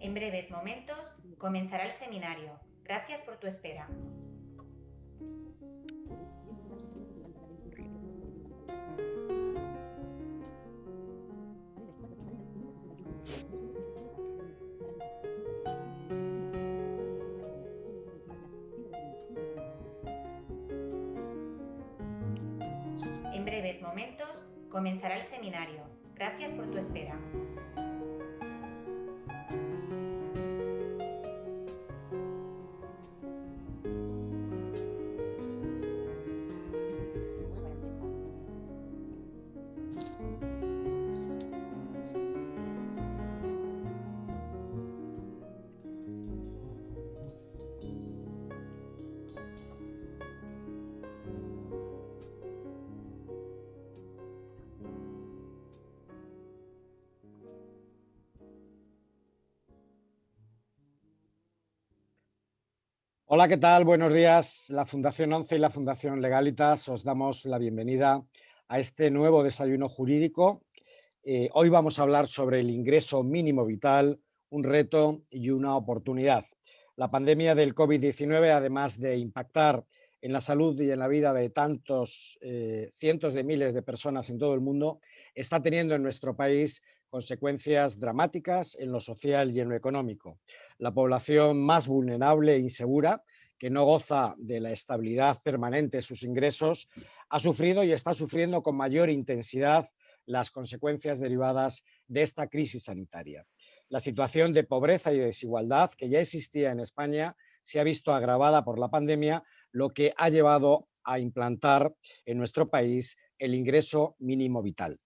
En breves momentos comenzará el seminario. Gracias por tu espera. En breves momentos comenzará el seminario. Gracias por tu espera. Hola, ¿qué tal? Buenos días. La Fundación ONCE y la Fundación Legalitas os damos la bienvenida a este nuevo desayuno jurídico. Hoy vamos a hablar sobre el ingreso mínimo vital, un reto y una oportunidad. La pandemia del COVID-19, además de impactar en la salud y en la vida de tantos cientos de miles de personas en todo el mundo, está teniendo en nuestro país consecuencias dramáticas en lo social y en lo económico. La población más vulnerable e insegura, que no goza de la estabilidad permanente de sus ingresos, ha sufrido y está sufriendo con mayor intensidad las consecuencias derivadas de esta crisis sanitaria. La situación de pobreza y desigualdad que ya existía en España se ha visto agravada por la pandemia, lo que ha llevado a implantar en nuestro país el ingreso mínimo vital.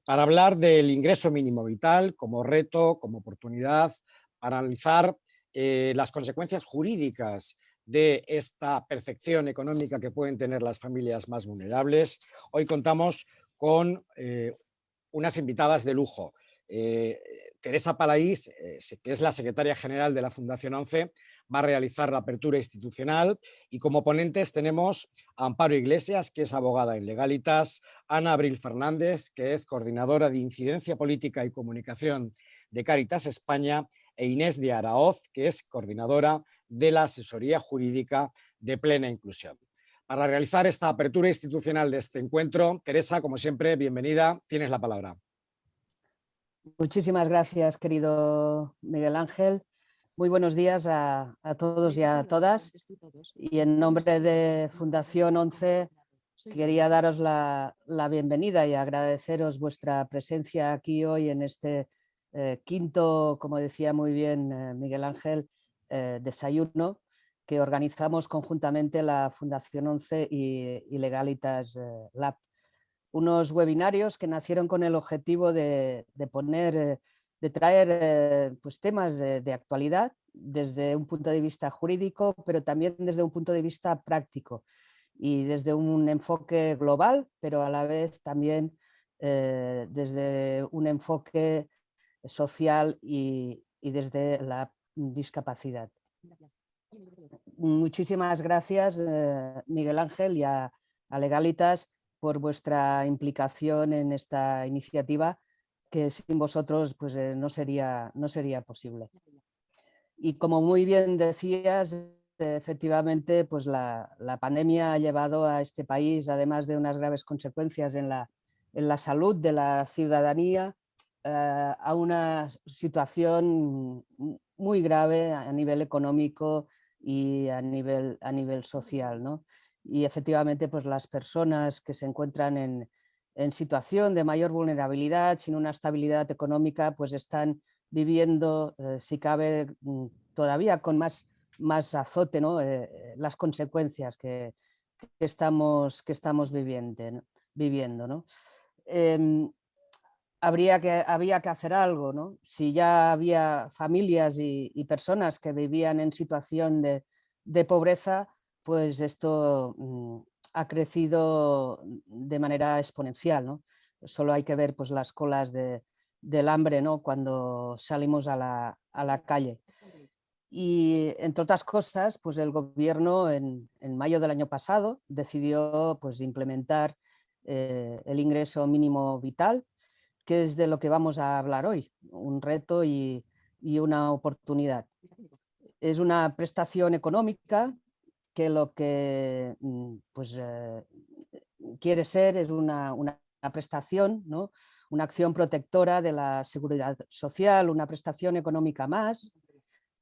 Para hablar del ingreso mínimo vital como reto, como oportunidad, para analizar las consecuencias jurídicas de esta percepción económica que pueden tener las familias más vulnerables, hoy contamos con unas invitadas de lujo. Teresa Palaís, que es la secretaria general de la Fundación ONCE, va a realizar la apertura institucional y como ponentes tenemos a Amparo Iglesias, que es abogada en Legalitas, Ana Abril Fernández, que es coordinadora de Incidencia Política y Comunicación de Cáritas España, e Inés de Araoz, que es coordinadora de la Asesoría Jurídica de Plena Inclusión. Para realizar esta apertura institucional de este encuentro, Teresa, como siempre, bienvenida, tienes la palabra. Muchísimas gracias, querido Miguel Ángel. Muy buenos días a todos y a todas. Y en nombre de Fundación ONCE quería daros la bienvenida y agradeceros vuestra presencia aquí hoy en este quinto, como decía muy bien Miguel Ángel, desayuno que organizamos conjuntamente la Fundación ONCE y Legalitas Lab. Unos webinarios que nacieron con el objetivo de traer pues temas de actualidad desde un punto de vista jurídico, pero también desde un punto de vista práctico y desde un enfoque global, pero a la vez también desde un enfoque social y desde la discapacidad. Muchísimas gracias, Miguel Ángel, y a Legalitas por vuestra implicación en esta iniciativa, que sin vosotros pues, no sería posible. Y como muy bien decías, efectivamente pues la pandemia ha llevado a este país, además de unas graves consecuencias en la salud de la ciudadanía, a una situación muy grave a nivel económico y a nivel social, ¿no? Y efectivamente pues las personas que se encuentran en situación de mayor vulnerabilidad, sin una estabilidad económica, pues están viviendo, si cabe, todavía con más azote, ¿no? Las consecuencias que estamos viviendo, ¿no? Había que hacer algo, ¿no? Si ya había familias y personas que vivían en situación de pobreza, pues esto ha crecido de manera exponencial, ¿no? Solo hay que ver pues, las colas del hambre, ¿no? Cuando salimos a la calle. Y entre otras cosas, pues el gobierno en mayo del año pasado decidió pues, implementar el ingreso mínimo vital, que es de lo que vamos a hablar hoy, un reto y y una oportunidad. Es una prestación económica que lo que pues, quiere ser es una prestación, ¿no? Una acción protectora de la seguridad social, una prestación económica más,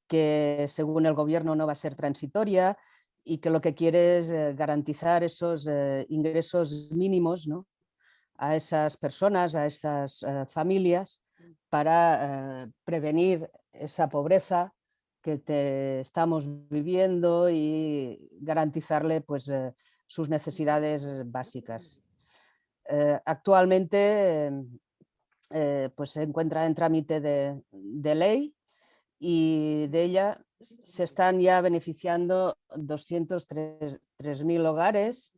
que según el gobierno no va a ser transitoria y que lo que quiere es garantizar esos ingresos mínimos, ¿no? A esas personas, a esas familias, para prevenir esa pobreza que estamos viviendo y garantizarle pues, sus necesidades básicas. Actualmente pues se encuentra en trámite de ley y de ella se están ya beneficiando 203.000 hogares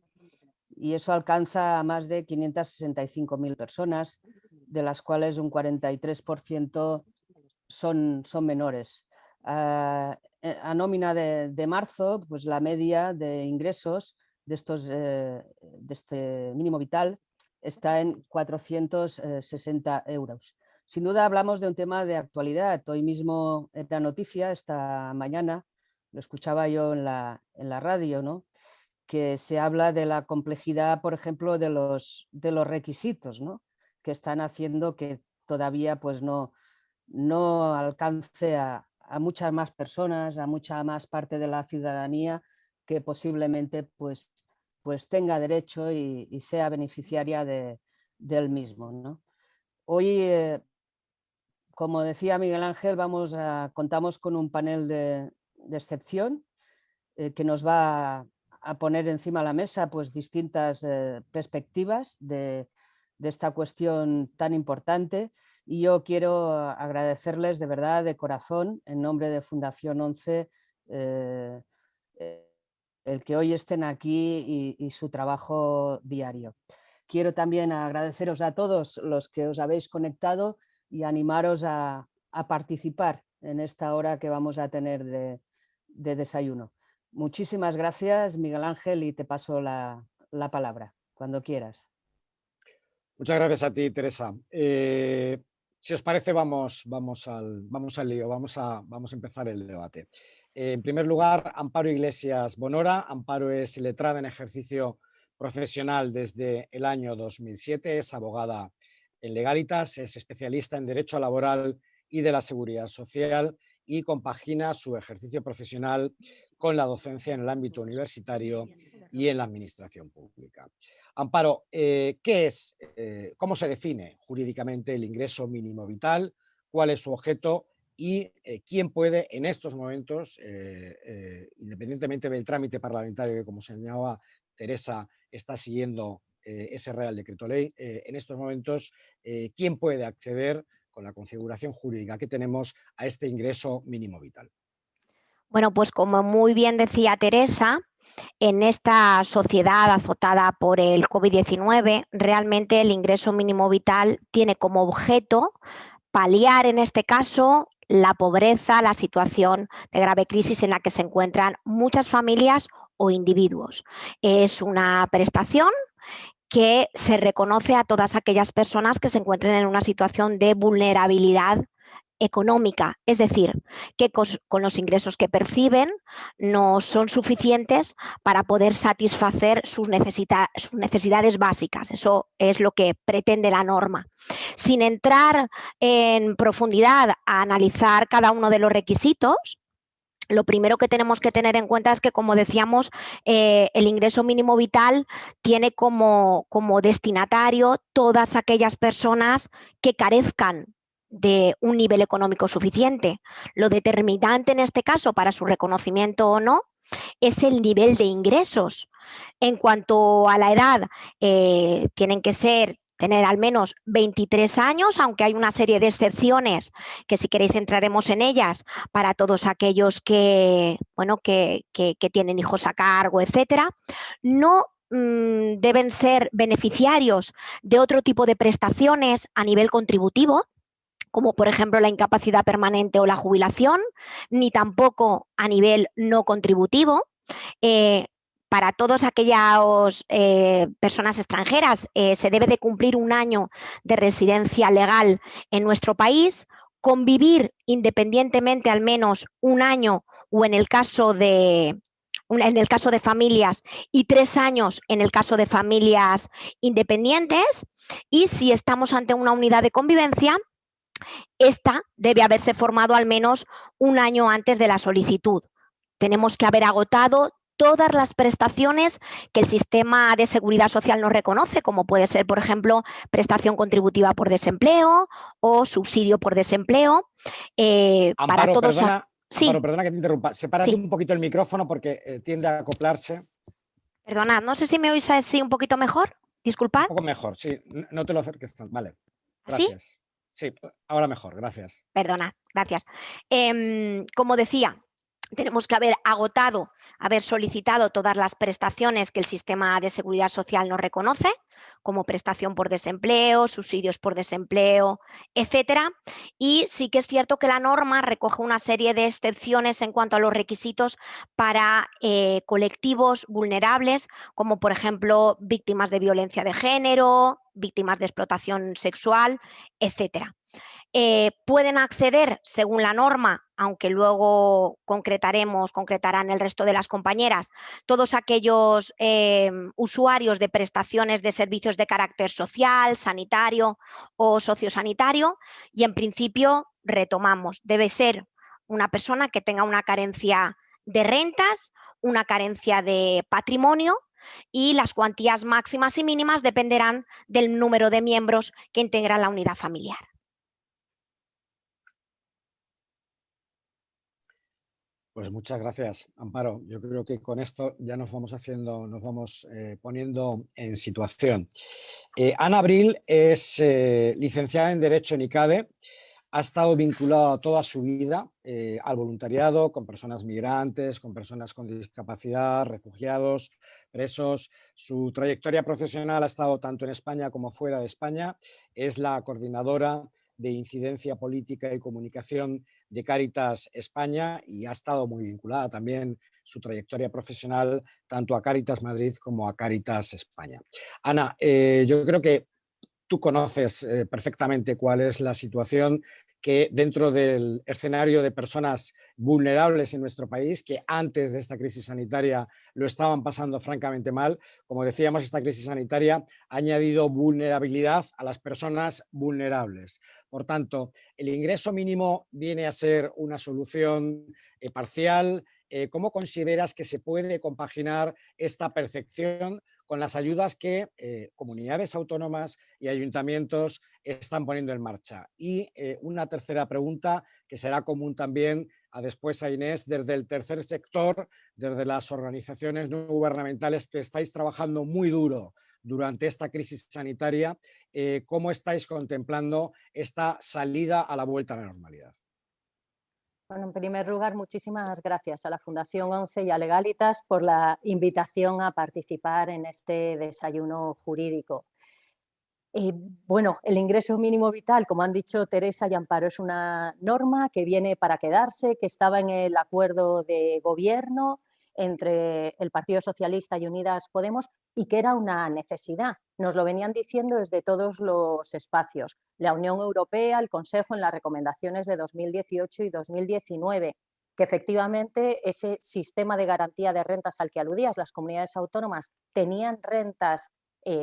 y eso alcanza a más de 565.000 personas, de las cuales un 43% son menores. A nómina de marzo, pues la media de ingresos de este mínimo vital está en 460 euros. Sin duda hablamos de un tema de actualidad. Hoy mismo era noticia, esta mañana, lo escuchaba yo en la radio, ¿no? Que se habla de la complejidad, por ejemplo, de los requisitos, ¿no? Que están haciendo que todavía pues, no alcance a muchas más personas, a mucha más parte de la ciudadanía que posiblemente pues tenga derecho y sea beneficiaria del mismo, ¿no? Hoy, como decía Miguel Ángel, contamos con un panel de excepción que nos va a poner encima de la mesa pues, distintas perspectivas de esta cuestión tan importante. Y yo quiero agradecerles de verdad, de corazón, en nombre de Fundación 11, el que hoy estén aquí y su trabajo diario. Quiero también agradeceros a todos los que os habéis conectado y animaros a participar en esta hora que vamos a tener de desayuno. Muchísimas gracias, Miguel Ángel, y te paso la palabra, cuando quieras. Muchas gracias a ti, Teresa. Si os parece, vamos al lío, vamos a empezar el debate. En primer lugar, Amparo Iglesias Bonora. Amparo es letrada en ejercicio profesional desde el año 2007, es abogada en Legalitas, es especialista en Derecho Laboral y de la Seguridad Social y compagina su ejercicio profesional con la docencia en el ámbito universitario y en la administración pública. Amparo, ¿qué es, cómo se define jurídicamente el ingreso mínimo vital? ¿Cuál es su objeto? Y quién puede en estos momentos, independientemente del trámite parlamentario que, como señalaba Teresa, está siguiendo ese Real Decreto Ley, en estos momentos, quién puede acceder con la configuración jurídica que tenemos a este ingreso mínimo vital. Bueno, pues como muy bien decía Teresa, en esta sociedad azotada por el COVID-19, realmente el ingreso mínimo vital tiene como objeto paliar, en este caso, la pobreza, la situación de grave crisis en la que se encuentran muchas familias o individuos. Es una prestación que se reconoce a todas aquellas personas que se encuentren en una situación de vulnerabilidad económica, es decir, que con los ingresos que perciben no son suficientes para poder satisfacer sus necesidades básicas. Eso es lo que pretende la norma. Sin entrar en profundidad a analizar cada uno de los requisitos, lo primero que tenemos que tener en cuenta es que, como decíamos, el ingreso mínimo vital tiene como destinatario todas aquellas personas que carezcan de un nivel económico suficiente. Lo determinante en este caso para su reconocimiento o no es el nivel de ingresos. En cuanto a la edad, tienen que tener al menos 23 años, aunque hay una serie de excepciones que, si queréis, entraremos en ellas para todos aquellos que tienen hijos a cargo, etcétera. No deben ser beneficiarios de otro tipo de prestaciones a nivel contributivo, como por ejemplo la incapacidad permanente o la jubilación, ni tampoco a nivel no contributivo. Para todas aquellas personas extranjeras se debe de cumplir un año de residencia legal en nuestro país, convivir independientemente al menos un año, o en el caso de familias, y 3 años en el caso de familias independientes. Y si estamos ante una unidad de convivencia, esta debe haberse formado al menos un año antes de la solicitud. Tenemos que haber agotado todas las prestaciones que el sistema de seguridad social nos reconoce, como puede ser, por ejemplo, prestación contributiva por desempleo o subsidio por desempleo. Para Amparo, todos. perdona, Sí, Amparo, perdona que te interrumpa. Sepárate sí. un poquito el micrófono porque tiende a acoplarse. Perdonad, no sé si me oís así un poquito mejor. Disculpad. Un poco mejor, sí. No te lo acerques tanto. Vale, ¿Así? gracias. Sí, ahora mejor, gracias. Perdonad, gracias. Como decía, tenemos que haber solicitado todas las prestaciones que el sistema de seguridad social nos reconoce, como prestación por desempleo, subsidios por desempleo, etcétera. Y sí que es cierto que la norma recoge una serie de excepciones en cuanto a los requisitos para colectivos vulnerables, como por ejemplo víctimas de violencia de género, víctimas de explotación sexual, etcétera. Pueden acceder, según la norma, aunque luego concretarán el resto de las compañeras, todos aquellos usuarios de prestaciones de servicios de carácter social, sanitario o sociosanitario, y en principio, retomamos, debe ser una persona que tenga una carencia de rentas, una carencia de patrimonio, y las cuantías máximas y mínimas dependerán del número de miembros que integran la unidad familiar. Pues muchas gracias, Amparo. Yo creo que con esto ya nos vamos poniendo en situación. Ana Abril es licenciada en Derecho en ICADE, ha estado vinculada toda su vida al voluntariado con personas migrantes, con personas con discapacidad, refugiados, presos. Su trayectoria profesional ha estado tanto en España como fuera de España. Es la coordinadora de Incidencia Política y Comunicación de Cáritas España y ha estado muy vinculada también su trayectoria profesional tanto a Cáritas Madrid como a Cáritas España. Ana, yo creo que tú conoces perfectamente cuál es la situación que dentro del escenario de personas vulnerables en nuestro país, que antes de esta crisis sanitaria lo estaban pasando francamente mal. Como decíamos, esta crisis sanitaria ha añadido vulnerabilidad a las personas vulnerables. Por tanto, el ingreso mínimo viene a ser una solución parcial. ¿Cómo consideras que se puede compaginar esta percepción con las ayudas que comunidades autónomas y ayuntamientos están poniendo en marcha? Y una tercera pregunta que será común también después a Inés, desde el tercer sector, desde las organizaciones no gubernamentales que estáis trabajando muy duro durante esta crisis sanitaria, ¿cómo estáis contemplando esta salida a la vuelta a la normalidad? Bueno, en primer lugar, muchísimas gracias a la Fundación 11 y a Legalitas por la invitación a participar en este desayuno jurídico. Bueno, el ingreso mínimo vital, como han dicho Teresa y Amparo, es una norma que viene para quedarse, que estaba en el acuerdo de gobierno entre el Partido Socialista y Unidas Podemos y que era una necesidad. Nos lo venían diciendo desde todos los espacios. La Unión Europea, el Consejo, en las recomendaciones de 2018 y 2019, que efectivamente ese sistema de garantía de rentas al que aludías, las comunidades autónomas tenían rentas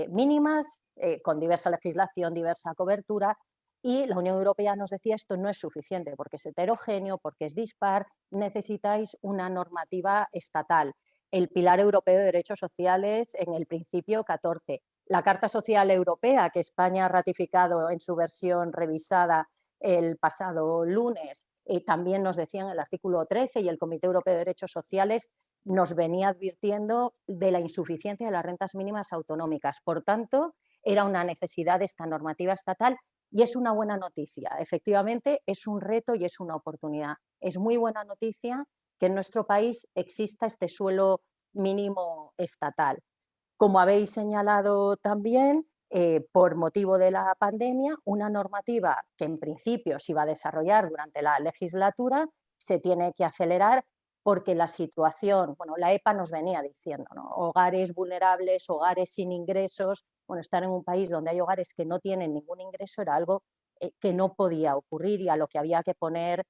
mínimas, con diversa legislación, diversa cobertura, y la Unión Europea nos decía esto no es suficiente porque es heterogéneo, porque es dispar, necesitáis una normativa estatal. El Pilar Europeo de Derechos Sociales en el principio 14. La Carta Social Europea que España ha ratificado en su versión revisada el pasado lunes, también nos decían el artículo 13 y el Comité Europeo de Derechos Sociales nos venía advirtiendo de la insuficiencia de las rentas mínimas autonómicas. Por tanto, era una necesidad de esta normativa estatal y es una buena noticia. Efectivamente, es un reto y es una oportunidad. Es muy buena noticia que en nuestro país exista este suelo mínimo estatal. Como habéis señalado también, por motivo de la pandemia, una normativa que en principio se iba a desarrollar durante la legislatura se tiene que acelerar porque la situación, bueno, la EPA nos venía diciendo, ¿no? Hogares vulnerables, hogares sin ingresos, bueno, estar en un país donde hay hogares que no tienen ningún ingreso era algo que no podía ocurrir y a lo que había que poner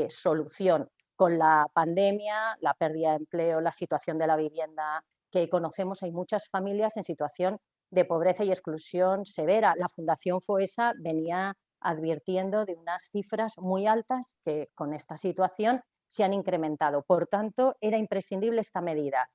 solución. Con la pandemia, la pérdida de empleo, la situación de la vivienda que conocemos, hay muchas familias en situación de pobreza y exclusión severa. La Fundación FOESA venía advirtiendo de unas cifras muy altas que con esta situación se han incrementado. Por tanto, era imprescindible esta medida,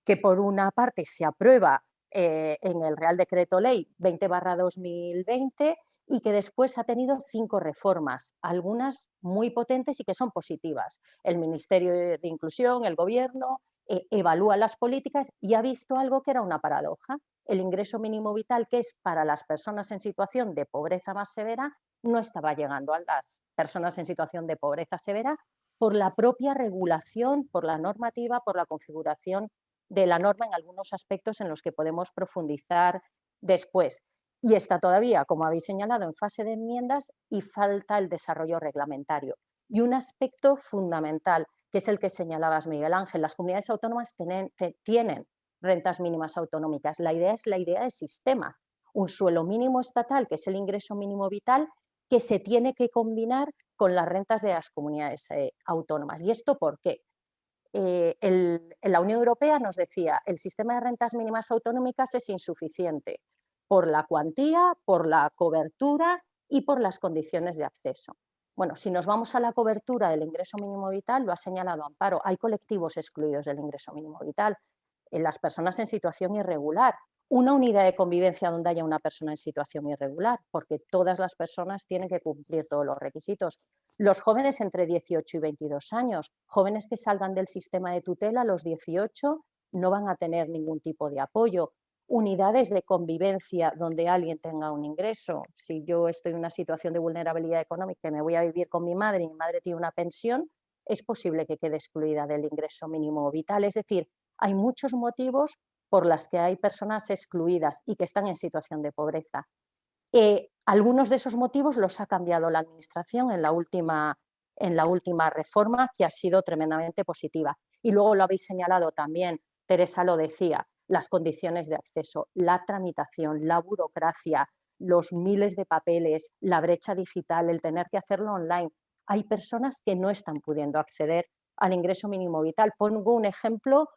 que por una parte se aprueba en el Real Decreto Ley 20/2020 y que después ha tenido 5 reformas, algunas muy potentes y que son positivas. El Ministerio de Inclusión, el Gobierno, evalúa las políticas y ha visto algo que era una paradoja. El ingreso mínimo vital, que es para las personas en situación de pobreza más severa, no estaba llegando a las personas en situación de pobreza severa por la propia regulación, por la normativa, por la configuración de la norma en algunos aspectos en los que podemos profundizar después. Y está todavía, como habéis señalado, en fase de enmiendas y falta el desarrollo reglamentario. Y un aspecto fundamental, que es el que señalabas, Miguel Ángel, las comunidades autónomas tienen rentas mínimas autonómicas. La idea es la idea de sistema, un suelo mínimo estatal, que es el ingreso mínimo vital, que se tiene que combinar con las rentas de las comunidades autónomas. ¿Y esto por qué? La Unión Europea nos decía el sistema de rentas mínimas autonómicas es insuficiente por la cuantía, por la cobertura y por las condiciones de acceso. Bueno, si nos vamos a la cobertura del ingreso mínimo vital, lo ha señalado Amparo, hay colectivos excluidos del ingreso mínimo vital, las personas en situación irregular, una unidad de convivencia donde haya una persona en situación irregular, porque todas las personas tienen que cumplir todos los requisitos. Los jóvenes entre 18 y 22 años, jóvenes que salgan del sistema de tutela a los 18, no van a tener ningún tipo de apoyo. Unidades de convivencia donde alguien tenga un ingreso. Si yo estoy en una situación de vulnerabilidad económica y me voy a vivir con mi madre y mi madre tiene una pensión, es posible que quede excluida del ingreso mínimo vital. Es decir, hay muchos motivos por los que hay personas excluidas y que están en situación de pobreza. Algunos de esos motivos los ha cambiado la Administración en la última reforma, que ha sido tremendamente positiva. Y luego lo habéis señalado también, Teresa lo decía, las condiciones de acceso, la tramitación, la burocracia, los miles de papeles, la brecha digital, el tener que hacerlo online. Hay personas que no están pudiendo acceder al ingreso mínimo vital. Pongo un ejemplo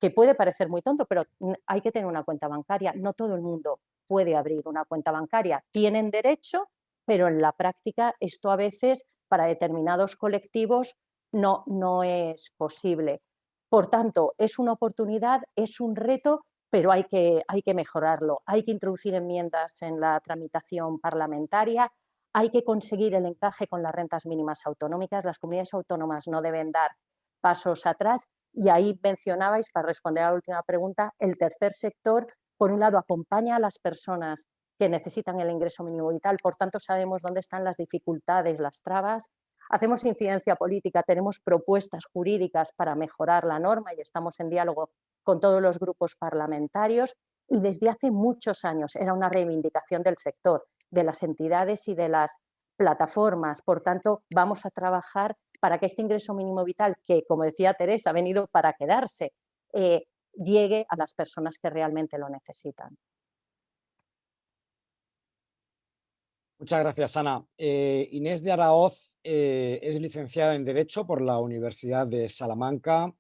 que puede parecer muy tonto, pero hay que tener una cuenta bancaria. No todo el mundo puede abrir una cuenta bancaria. Tienen derecho, pero en la práctica esto a veces para determinados colectivos no es posible. Por tanto, es una oportunidad, es un reto, pero hay que mejorarlo. Hay que introducir enmiendas en la tramitación parlamentaria, hay que conseguir el encaje con las rentas mínimas autonómicas. Las comunidades autónomas no deben dar pasos atrás. Y ahí mencionabais, para responder a la última pregunta, el tercer sector, por un lado, acompaña a las personas que necesitan el ingreso mínimo vital, por tanto sabemos dónde están las dificultades, las trabas, hacemos incidencia política, tenemos propuestas jurídicas para mejorar la norma y estamos en diálogo con todos los grupos parlamentarios y desde hace muchos años era una reivindicación del sector, de las entidades y de las plataformas, por tanto vamos a trabajar para que este ingreso mínimo vital, que como decía Teresa, ha venido para quedarse, llegue a las personas que realmente lo necesitan. Muchas gracias, Ana. Inés de Araoz es licenciada en Derecho por la Universidad de Salamanca.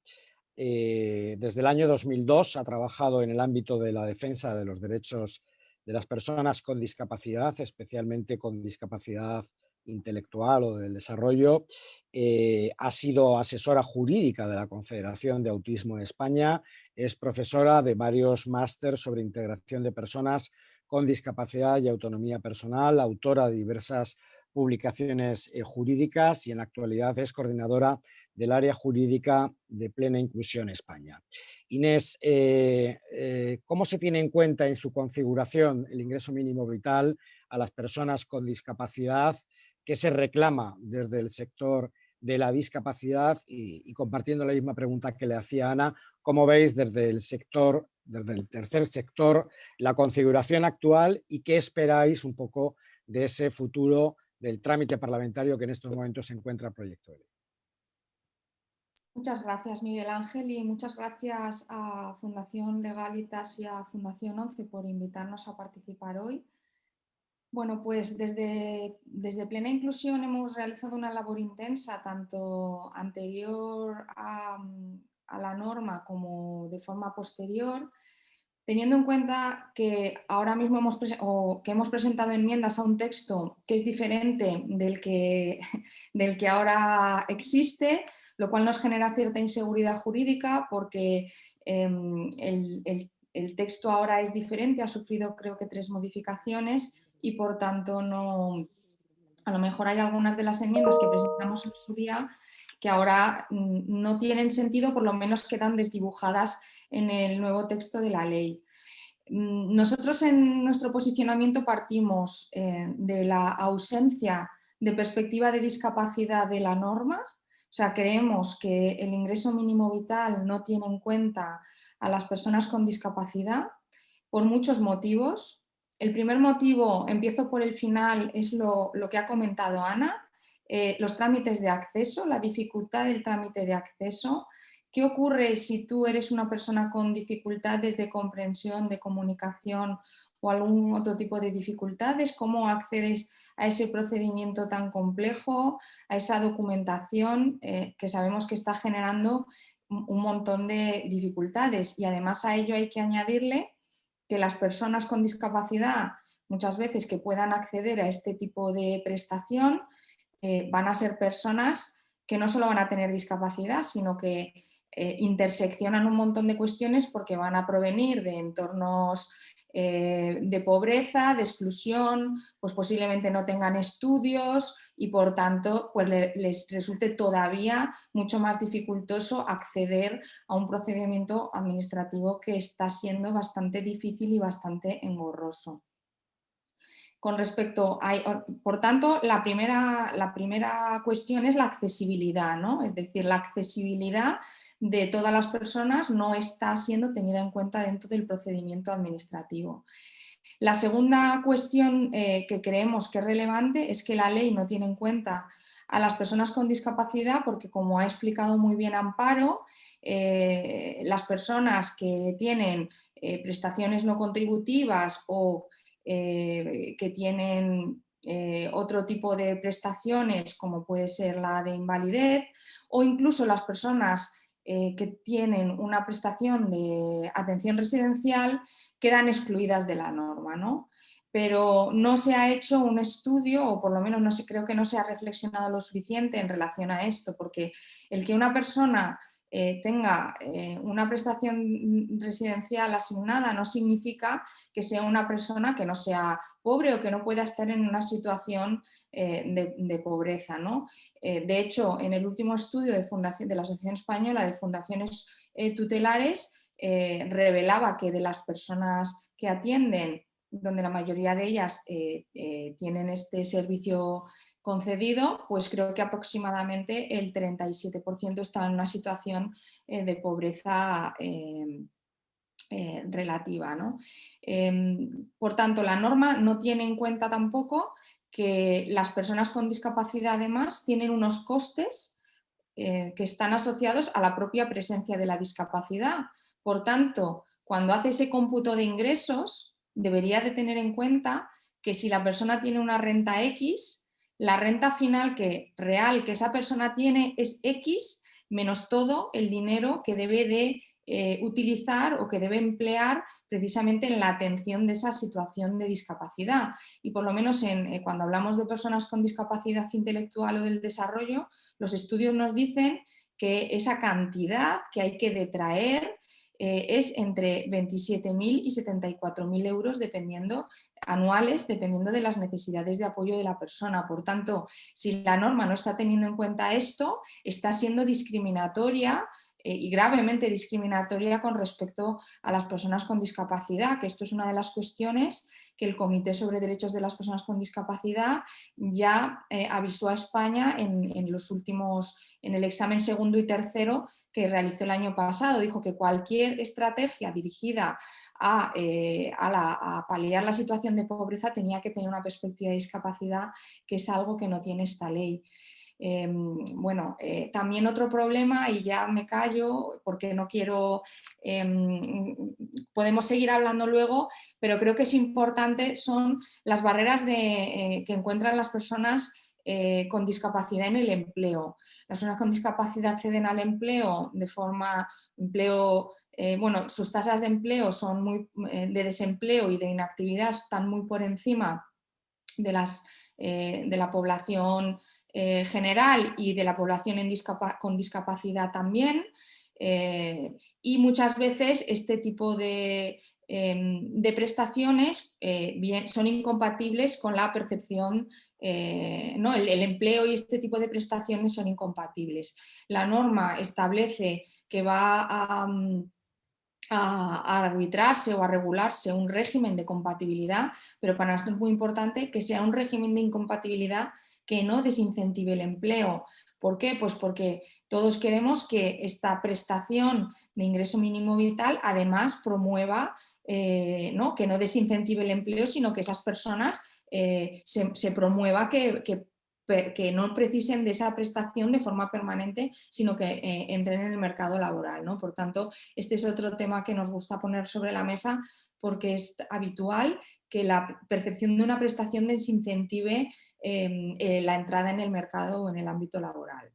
Desde el año 2002 ha trabajado en el ámbito de la defensa de los derechos de las personas con discapacidad, especialmente con discapacidad intelectual o del desarrollo. Ha sido asesora jurídica de la Confederación de Autismo de España. Es profesora de varios másteres sobre integración de personas con discapacidad y autonomía personal, autora de diversas publicaciones jurídicas y en la actualidad es coordinadora del área jurídica de Plena Inclusión España. Inés, ¿cómo se tiene en cuenta en su configuración el ingreso mínimo vital a las personas con discapacidad? ¿Qué se reclama desde el sector de la discapacidad? Y compartiendo la misma pregunta que le hacía Ana, ¿cómo veis desde el sector, desde el tercer sector, la configuración actual y qué esperáis un poco de ese futuro del trámite parlamentario que en estos momentos se encuentra el proyecto de ley? Muchas gracias, Miguel Ángel, y muchas gracias a Fundación Legalitas y a Fundación ONCE por invitarnos a participar hoy. Bueno, pues desde Plena Inclusión hemos realizado una labor intensa, tanto anterior a la norma como de forma posterior, teniendo en cuenta que ahora mismo hemos presentado enmiendas a un texto que es diferente del que ahora existe, lo cual nos genera cierta inseguridad jurídica porque el texto ahora es diferente, ha sufrido creo que 3 modificaciones y por tanto a lo mejor hay algunas de las enmiendas que presentamos en su día que ahora no tienen sentido, por lo menos quedan desdibujadas en el nuevo texto de la ley. Nosotros en nuestro posicionamiento partimos de la ausencia de perspectiva de discapacidad de la norma, o sea, creemos que el ingreso mínimo vital no tiene en cuenta a las personas con discapacidad por muchos motivos. El primer motivo, empiezo por el final, es lo que ha comentado Ana, los trámites de acceso, la dificultad del trámite de acceso. ¿Qué ocurre si tú eres una persona con dificultades de comprensión, de comunicación o algún otro tipo de dificultades? ¿Cómo accedes a ese procedimiento tan complejo, a esa documentación que sabemos que está generando un montón de dificultades? Y además a ello hay que añadirle que las personas con discapacidad, muchas veces que puedan acceder a este tipo de prestación, van a ser personas que no solo van a tener discapacidad, sino que interseccionan un montón de cuestiones porque van a provenir de entornos de pobreza, de exclusión, pues posiblemente no tengan estudios y por tanto pues les resulte todavía mucho más dificultoso acceder a un procedimiento administrativo que está siendo bastante difícil y bastante engorroso. Con respecto a, por tanto, la primera cuestión es la accesibilidad, ¿no? Es decir, la accesibilidad de todas las personas no está siendo tenida en cuenta dentro del procedimiento administrativo. La segunda cuestión que creemos que es relevante es que la ley no tiene en cuenta a las personas con discapacidad porque, como ha explicado muy bien Amparo, las personas que tienen prestaciones no contributivas o que tienen otro tipo de prestaciones como puede ser la de invalidez o incluso las personas que tienen una prestación de atención residencial quedan excluidas de la norma, ¿no? Pero no se ha hecho un estudio, o por lo menos creo que no se ha reflexionado lo suficiente en relación a esto, porque el que una persona tenga una prestación residencial asignada no significa que sea una persona que no sea pobre o que no pueda estar en una situación de pobreza, ¿no? De hecho, en el último estudio de la Asociación Española de Fundaciones Tutelares revelaba que de las personas que atienden, donde la mayoría de ellas tienen este servicio concedido, pues creo que aproximadamente el 37% está en una situación de pobreza relativa, ¿no? Por tanto, la norma no tiene en cuenta tampoco que las personas con discapacidad además tienen unos costes que están asociados a la propia presencia de la discapacidad. Por tanto, cuando hace ese cómputo de ingresos, debería de tener en cuenta que si la persona tiene una renta X, la renta final real que esa persona tiene es X menos todo el dinero que debe de utilizar o que debe emplear precisamente en la atención de esa situación de discapacidad. Y por lo menos cuando hablamos de personas con discapacidad intelectual o del desarrollo, los estudios nos dicen que esa cantidad que hay que detraer es entre 27.000 y 74.000 euros anuales, dependiendo de las necesidades de apoyo de la persona. Por tanto, si la norma no está teniendo en cuenta esto, está siendo discriminatoria y gravemente discriminatoria con respecto a las personas con discapacidad, que esto es una de las cuestiones que el Comité sobre Derechos de las Personas con Discapacidad ya avisó a España en el examen segundo y tercero que realizó el año pasado. Dijo que cualquier estrategia dirigida a paliar la situación de pobreza tenía que tener una perspectiva de discapacidad, que es algo que no tiene esta ley. También otro problema, y ya me callo porque no quiero podemos seguir hablando luego, pero creo que es importante, son las barreras que encuentran las personas con discapacidad en el empleo. Las personas con discapacidad acceden al empleo de forma, bueno, sus tasas de empleo son de desempleo y de inactividad están muy por encima de la población general y de la población con discapacidad también. Y muchas veces este tipo de prestaciones son incompatibles con la percepción, ¿no? El empleo y este tipo de prestaciones son incompatibles. La norma establece que va a arbitrarse o a regularse un régimen de compatibilidad, pero para nosotros es muy importante que sea un régimen de incompatibilidad que no desincentive el empleo. ¿Por qué? Pues porque todos queremos que esta prestación de ingreso mínimo vital además promueva, ¿no? Que no desincentive el empleo, sino que esas personas se promueva que no precisen de esa prestación de forma permanente, sino que entren en el mercado laboral, ¿no? Por tanto, este es otro tema que nos gusta poner sobre la mesa porque es habitual que la percepción de una prestación desincentive la entrada en el mercado o en el ámbito laboral.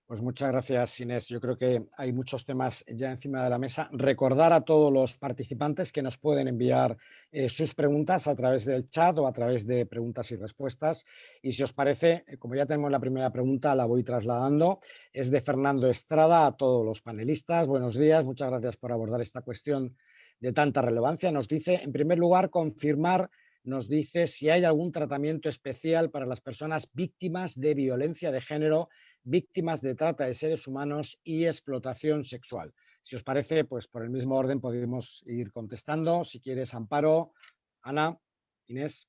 Pues muchas gracias, Inés. Yo creo que hay muchos temas ya encima de la mesa. Recordar a todos los participantes que nos pueden enviar sus preguntas a través del chat o a través de preguntas y respuestas. Y si os parece, como ya tenemos la primera pregunta, la voy trasladando. Es de Fernando Estrada a todos los panelistas. Buenos días, muchas gracias por abordar esta cuestión de tanta relevancia. Nos dice, en primer lugar, confirmar, nos dice si hay algún tratamiento especial para las personas víctimas de violencia de género, víctimas de trata de seres humanos y explotación sexual. Si os parece, pues por el mismo orden podemos ir contestando. Si quieres, Amparo, Ana, Inés.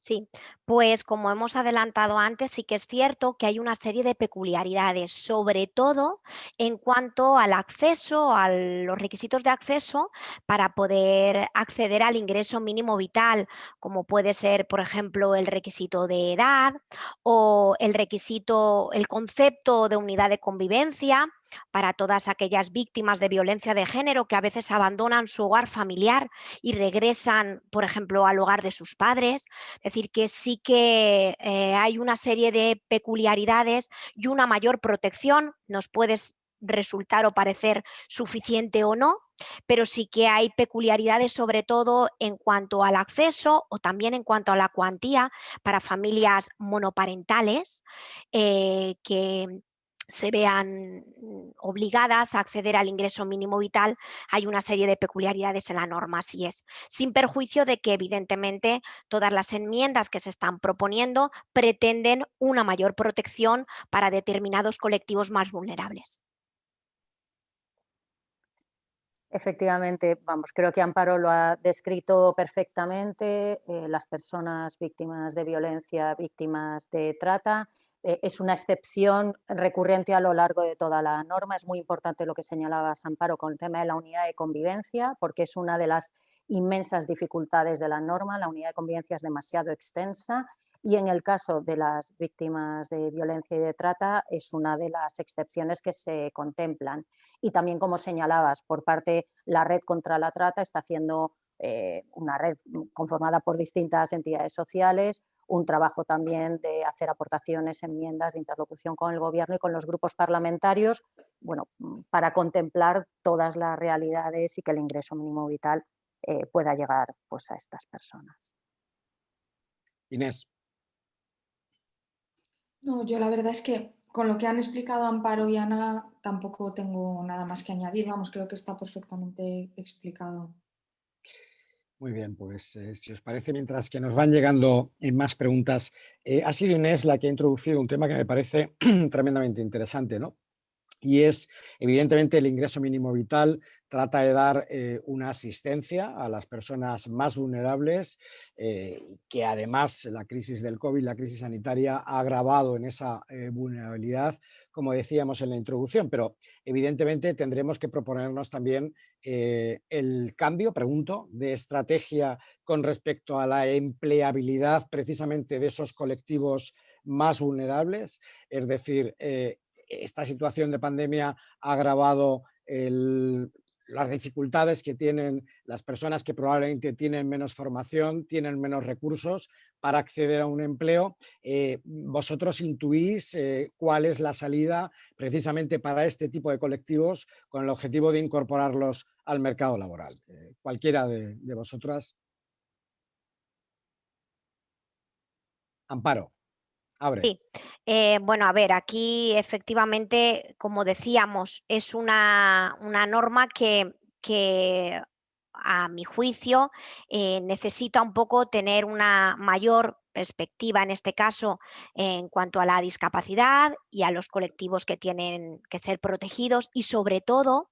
Sí, pues como hemos adelantado antes, sí que es cierto que hay una serie de peculiaridades, sobre todo en cuanto al acceso, a los requisitos de acceso para poder acceder al ingreso mínimo vital, como puede ser, por ejemplo, el requisito de edad o el concepto de unidad de convivencia para todas aquellas víctimas de violencia de género que a veces abandonan su hogar familiar y regresan, por ejemplo, al hogar de sus padres. Es decir, que sí que hay una serie de peculiaridades y una mayor protección. Nos puede resultar o parecer suficiente o no, pero sí que hay peculiaridades sobre todo en cuanto al acceso o también en cuanto a la cuantía para familias monoparentales que se vean obligadas a acceder al ingreso mínimo vital. Hay una serie de peculiaridades en la norma, así es, sin perjuicio de que evidentemente todas las enmiendas que se están proponiendo pretenden una mayor protección para determinados colectivos más vulnerables. Efectivamente, vamos, creo que Amparo lo ha descrito perfectamente. Las personas víctimas de violencia, víctimas de trata, es una excepción recurrente a lo largo de toda la norma. Es muy importante lo que señalabas, Amparo, con el tema de la unidad de convivencia, porque es una de las inmensas dificultades de la norma. La unidad de convivencia es demasiado extensa y en el caso de las víctimas de violencia y de trata es una de las excepciones que se contemplan. Y también, como señalabas, por parte la Red contra la Trata está haciendo una red conformada por distintas entidades sociales, un trabajo también de hacer aportaciones, enmiendas de interlocución con el Gobierno y con los grupos parlamentarios, bueno, para contemplar todas las realidades y que el ingreso mínimo vital pueda llegar, pues, a estas personas. Inés. No, yo la verdad es que con lo que han explicado Amparo y Ana tampoco tengo nada más que añadir. Vamos, creo que está perfectamente explicado. Muy bien, pues si os parece, mientras que nos van llegando más preguntas, ha sido Inés la que ha introducido un tema que me parece tremendamente interesante, ¿no? Y es, evidentemente, el ingreso mínimo vital trata de dar una asistencia a las personas más vulnerables, que además la crisis del COVID, la crisis sanitaria, ha agravado en esa vulnerabilidad, como decíamos en la introducción. Pero evidentemente tendremos que proponernos también el cambio, pregunto, de estrategia con respecto a la empleabilidad precisamente de esos colectivos más vulnerables. Es decir, esta situación de pandemia ha agravado las dificultades que tienen las personas que probablemente tienen menos formación, tienen menos recursos para acceder a un empleo. ¿Vosotros intuís cuál es la salida precisamente para este tipo de colectivos con el objetivo de incorporarlos al mercado laboral? Cualquiera de vosotras. Amparo, abre. Sí, bueno, a ver, aquí efectivamente, como decíamos, es una norma que a mi juicio necesita un poco tener una mayor perspectiva, en este caso, en cuanto a la discapacidad y a los colectivos que tienen que ser protegidos y sobre todo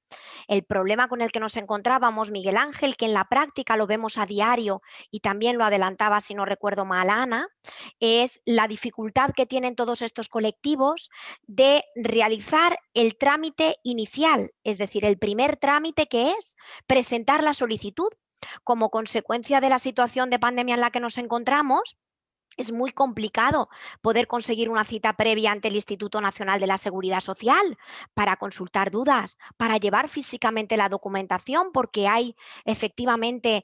el problema con el que nos encontrábamos, Miguel Ángel, que en la práctica lo vemos a diario y también lo adelantaba, si no recuerdo mal, Ana, es la dificultad que tienen todos estos colectivos de realizar el trámite inicial, es decir, el primer trámite que es presentar la solicitud. Como consecuencia de la situación de pandemia en la que nos encontramos, es muy complicado poder conseguir una cita previa ante el Instituto Nacional de la Seguridad Social para consultar dudas, para llevar físicamente la documentación, porque hay efectivamente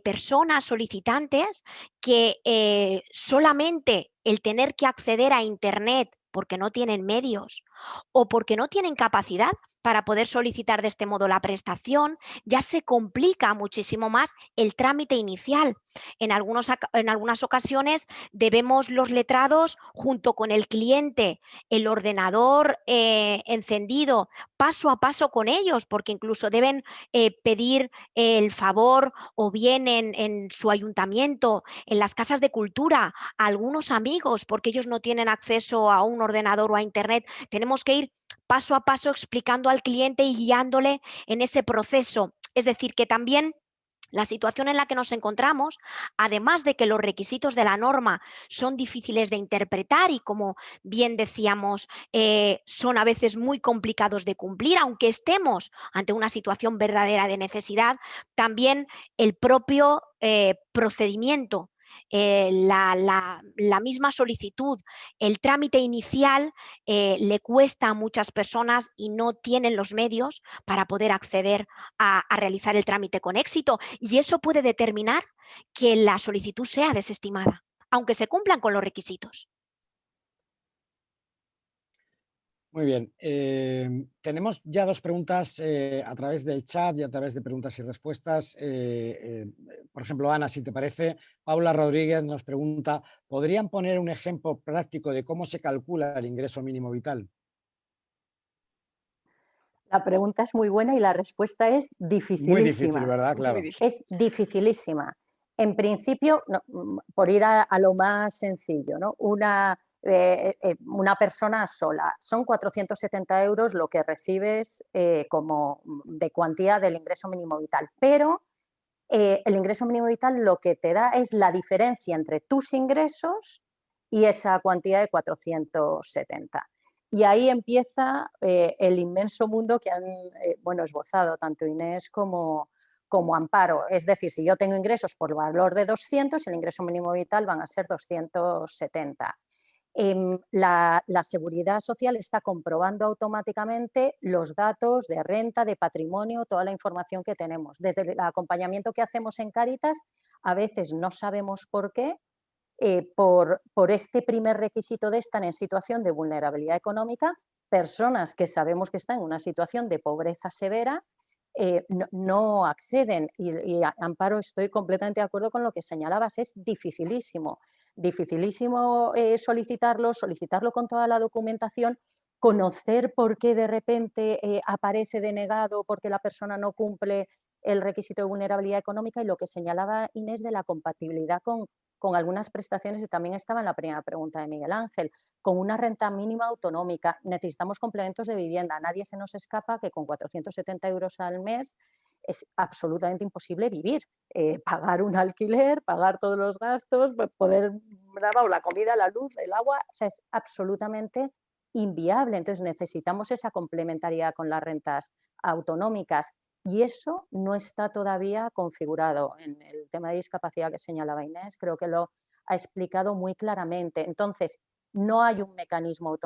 personas solicitantes que solamente el tener que acceder a Internet porque no tienen medios o porque no tienen capacidad para poder solicitar de este modo la prestación, ya se complica muchísimo más el trámite inicial. En algunas ocasiones debemos los letrados, junto con el cliente, el ordenador encendido, paso a paso con ellos, porque incluso deben pedir el favor o bien en su ayuntamiento, en las casas de cultura, a algunos amigos, porque ellos no tienen acceso a un ordenador o a Internet. Tenemos que ir paso a paso explicando al cliente y guiándole en ese proceso. Es decir, que también la situación en la que nos encontramos, además de que los requisitos de la norma son difíciles de interpretar y, como bien decíamos, son a veces muy complicados de cumplir, aunque estemos ante una situación verdadera de necesidad, también el propio procedimiento, la misma solicitud, el trámite inicial le cuesta a muchas personas y no tienen los medios para poder acceder a realizar el trámite con éxito, y eso puede determinar que la solicitud sea desestimada, aunque se cumplan con los requisitos. Muy bien. Tenemos ya dos preguntas a través del chat y a través de preguntas y respuestas. Por ejemplo, Ana, si te parece, Paula Rodríguez nos pregunta, ¿podrían poner un ejemplo práctico de cómo se calcula el ingreso mínimo vital? La pregunta es muy buena y la respuesta es dificilísima. Muy difícil, ¿verdad? Claro. Es dificilísima. En principio, no, por ir a lo más sencillo, ¿no? Una persona sola, son 470 euros lo que recibes como de cuantía del ingreso mínimo vital, pero el ingreso mínimo vital lo que te da es la diferencia entre tus ingresos y esa cuantía de 470. Y ahí empieza el inmenso mundo que han esbozado tanto Inés como Amparo. Es decir, si yo tengo ingresos por valor de 200, el ingreso mínimo vital van a ser 270. La Seguridad Social está comprobando automáticamente los datos de renta, de patrimonio, toda la información que tenemos. Desde el acompañamiento que hacemos en Cáritas, a veces no sabemos por qué, por este primer requisito de estar en situación de vulnerabilidad económica, personas que sabemos que están en una situación de pobreza severa no acceden. Y Amparo, estoy completamente de acuerdo con lo que señalabas, es dificilísimo solicitarlo con toda la documentación, conocer por qué de repente aparece denegado porque la persona no cumple el requisito de vulnerabilidad económica, y lo que señalaba Inés de la compatibilidad con algunas prestaciones, y también estaba en la primera pregunta de Miguel Ángel, con una renta mínima autonómica. Necesitamos complementos de vivienda. A nadie se nos escapa que con 470 euros al mes es absolutamente imposible vivir, pagar un alquiler, pagar todos los gastos, poder la comida, la luz, el agua, o sea, es absolutamente inviable. Entonces necesitamos esa complementariedad con las rentas autonómicas, y eso no está todavía configurado. En el tema de discapacidad que señalaba Inés, creo que lo ha explicado muy claramente. Entonces, no hay un mecanismo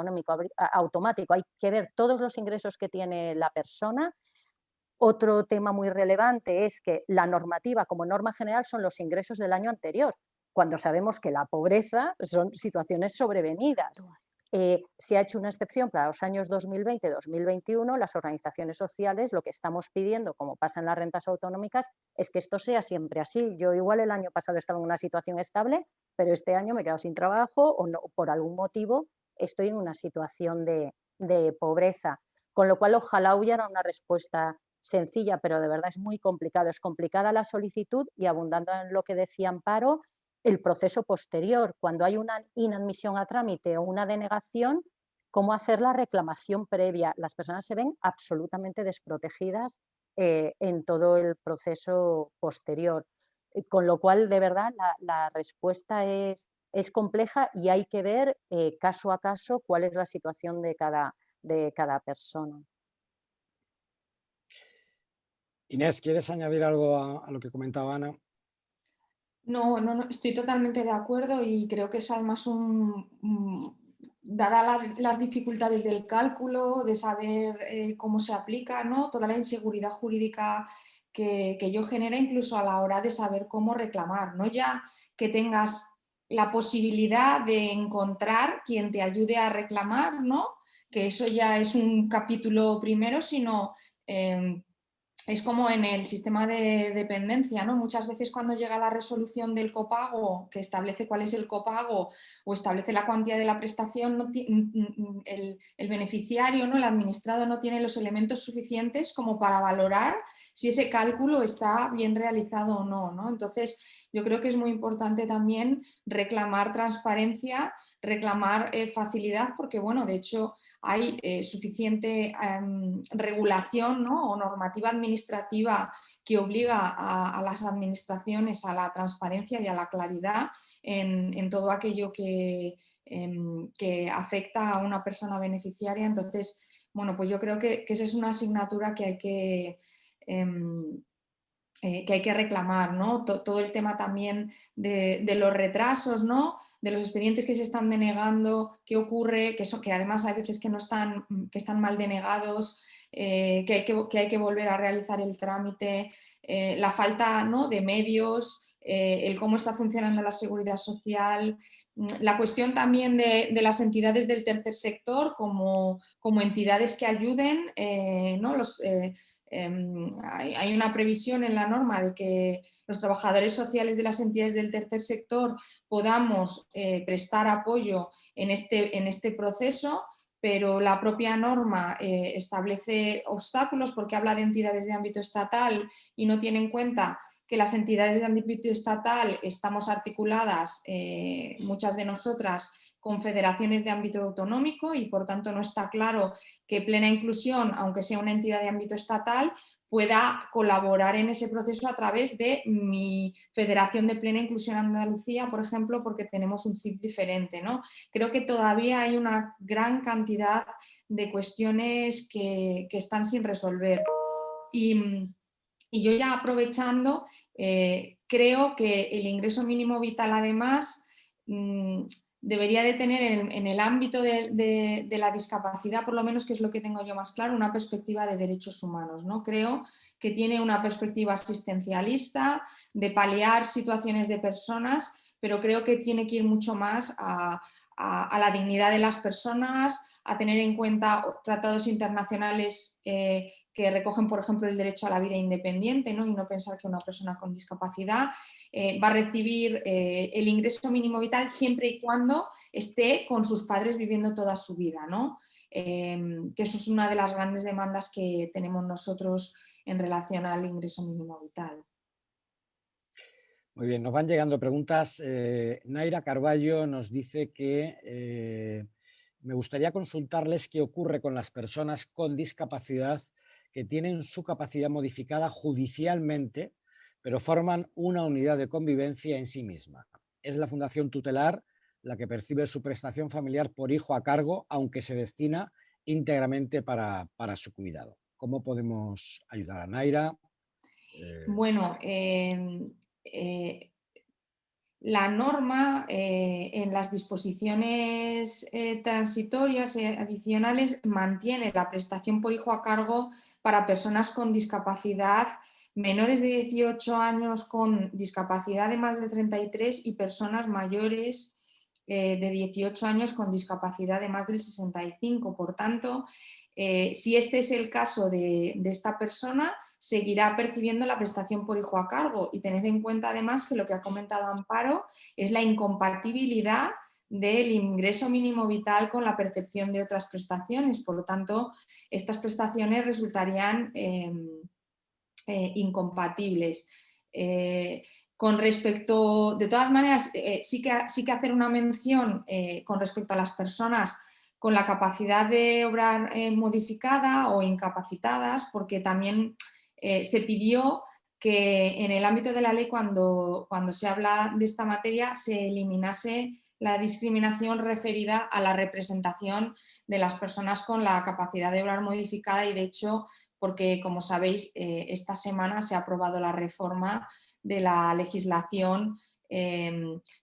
automático, hay que ver todos los ingresos que tiene la persona, Otro tema muy relevante es que la normativa, como norma general, son los ingresos del año anterior, cuando sabemos que la pobreza son situaciones sobrevenidas. Se ha hecho una excepción para los años 2020-2021. Las organizaciones sociales lo que estamos pidiendo, como pasa en las rentas autonómicas, es que esto sea siempre así. Yo igual el año pasado estaba en una situación estable, pero este año me he quedado sin trabajo o no, por algún motivo estoy en una situación de pobreza. Con lo cual, ojalá hubiera una respuesta sencilla, pero de verdad es muy complicado. Es complicada la solicitud y, abundando en lo que decía Amparo, el proceso posterior. Cuando hay una inadmisión a trámite o una denegación, ¿cómo hacer la reclamación previa? Las personas se ven absolutamente desprotegidas en todo el proceso posterior. Con lo cual, de verdad, la respuesta es compleja y hay que ver caso a caso cuál es la situación de cada persona. Inés, ¿quieres añadir algo a lo que comentaba Ana? No, estoy totalmente de acuerdo y creo que es además dada las dificultades del cálculo, de saber cómo se aplica, ¿no? Toda la inseguridad jurídica que ello genera, incluso a la hora de saber cómo reclamar, no ya que tengas la posibilidad de encontrar quien te ayude a reclamar, ¿no? Que eso ya es un capítulo primero, sino es como en el sistema de dependencia, ¿no? Muchas veces cuando llega la resolución del copago, que establece cuál es el copago o establece la cuantía de la prestación, el beneficiario, ¿no? El administrado no tiene los elementos suficientes como para valorar si ese cálculo está bien realizado o no, ¿no? Entonces, yo creo que es muy importante también reclamar transparencia, reclamar facilidad, porque, bueno, de hecho hay suficiente regulación, ¿no? O normativa administrativa que obliga a las administraciones a la transparencia y a la claridad en todo aquello que afecta a una persona beneficiaria. Entonces, bueno, pues yo creo que esa es una asignatura que hay que reclamar, ¿no? Todo el tema también de los retrasos, ¿no? De los expedientes que se están denegando, qué ocurre, que además hay veces que están mal denegados, que hay que volver a realizar el trámite, la falta, ¿no? de medios, el cómo está funcionando la seguridad social, la cuestión también de las entidades del tercer sector como entidades que ayuden, ¿no? Hay una previsión en la norma de que los trabajadores sociales de las entidades del tercer sector podamos prestar apoyo en este proceso, pero la propia norma establece obstáculos porque habla de entidades de ámbito estatal y no tiene en cuenta que las entidades de ámbito estatal estamos articuladas, muchas de nosotras, con federaciones de ámbito autonómico y por tanto no está claro que Plena Inclusión, aunque sea una entidad de ámbito estatal, pueda colaborar en ese proceso a través de mi Federación de Plena Inclusión Andalucía, por ejemplo, porque tenemos un CIF diferente, ¿no? Creo que todavía hay una gran cantidad de cuestiones que están sin resolver. Y yo ya aprovechando, creo que el ingreso mínimo vital además debería de tener en el ámbito de la discapacidad, por lo menos que es lo que tengo yo más claro, una perspectiva de derechos humanos, ¿no? Creo que tiene una perspectiva asistencialista, de paliar situaciones de personas, pero creo que tiene que ir mucho más a la dignidad de las personas, a tener en cuenta tratados internacionales que recogen, por ejemplo, el derecho a la vida independiente, ¿no? Y no pensar que una persona con discapacidad va a recibir el ingreso mínimo vital siempre y cuando esté con sus padres viviendo toda su vida, ¿no? Que eso es una de las grandes demandas que tenemos nosotros en relación al ingreso mínimo vital. Muy bien, nos van llegando preguntas. Naira Carballo nos dice que me gustaría consultarles qué ocurre con las personas con discapacidad que tienen su capacidad modificada judicialmente, pero forman una unidad de convivencia en sí misma. Es la Fundación Tutelar la que percibe su prestación familiar por hijo a cargo, aunque se destina íntegramente para su cuidado. ¿Cómo podemos ayudar a Naira? Bueno, la norma en las disposiciones transitorias adicionales mantiene la prestación por hijo a cargo para personas con discapacidad menores de 18 años con discapacidad de más de 33 y personas mayores de 18 años con discapacidad de más del 65. Por tanto, si este es el caso de esta persona, seguirá percibiendo la prestación por hijo a cargo. Y tened en cuenta además que lo que ha comentado Amparo es la incompatibilidad del ingreso mínimo vital con la percepción de otras prestaciones. Por lo tanto, estas prestaciones resultarían incompatibles. Con respecto, de todas maneras, sí que hacer una mención con respecto a las personas con la capacidad de obrar modificada o incapacitadas, porque también se pidió que en el ámbito de la ley, cuando se habla de esta materia, se eliminase la discriminación referida a la representación de las personas con la capacidad de obrar modificada y, de hecho, porque, como sabéis, esta semana se ha aprobado la reforma de la legislación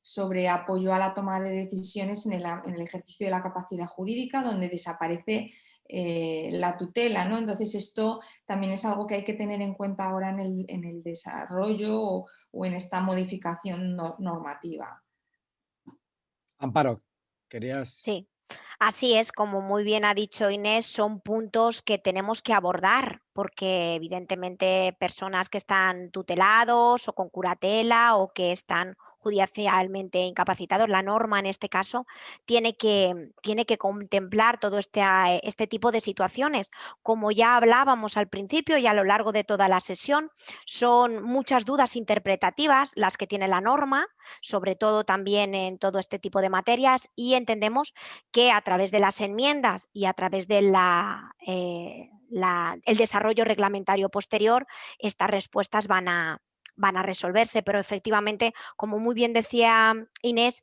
sobre apoyo a la toma de decisiones en el ejercicio de la capacidad jurídica, donde desaparece la tutela, ¿no? Entonces, esto también es algo que hay que tener en cuenta ahora en el desarrollo o en esta modificación normativa. Amparo, querías... Sí, así es, como muy bien ha dicho Inés, son puntos que tenemos que abordar porque evidentemente personas que están tutelados o con curatela o que están judicialmente incapacitados, la norma en este caso tiene que contemplar todo este tipo de situaciones. Como ya hablábamos al principio y a lo largo de toda la sesión, son muchas dudas interpretativas las que tiene la norma, sobre todo también en todo este tipo de materias, y entendemos que a través de las enmiendas y a través de el desarrollo reglamentario posterior, estas respuestas van a resolverse, pero efectivamente, como muy bien decía Inés,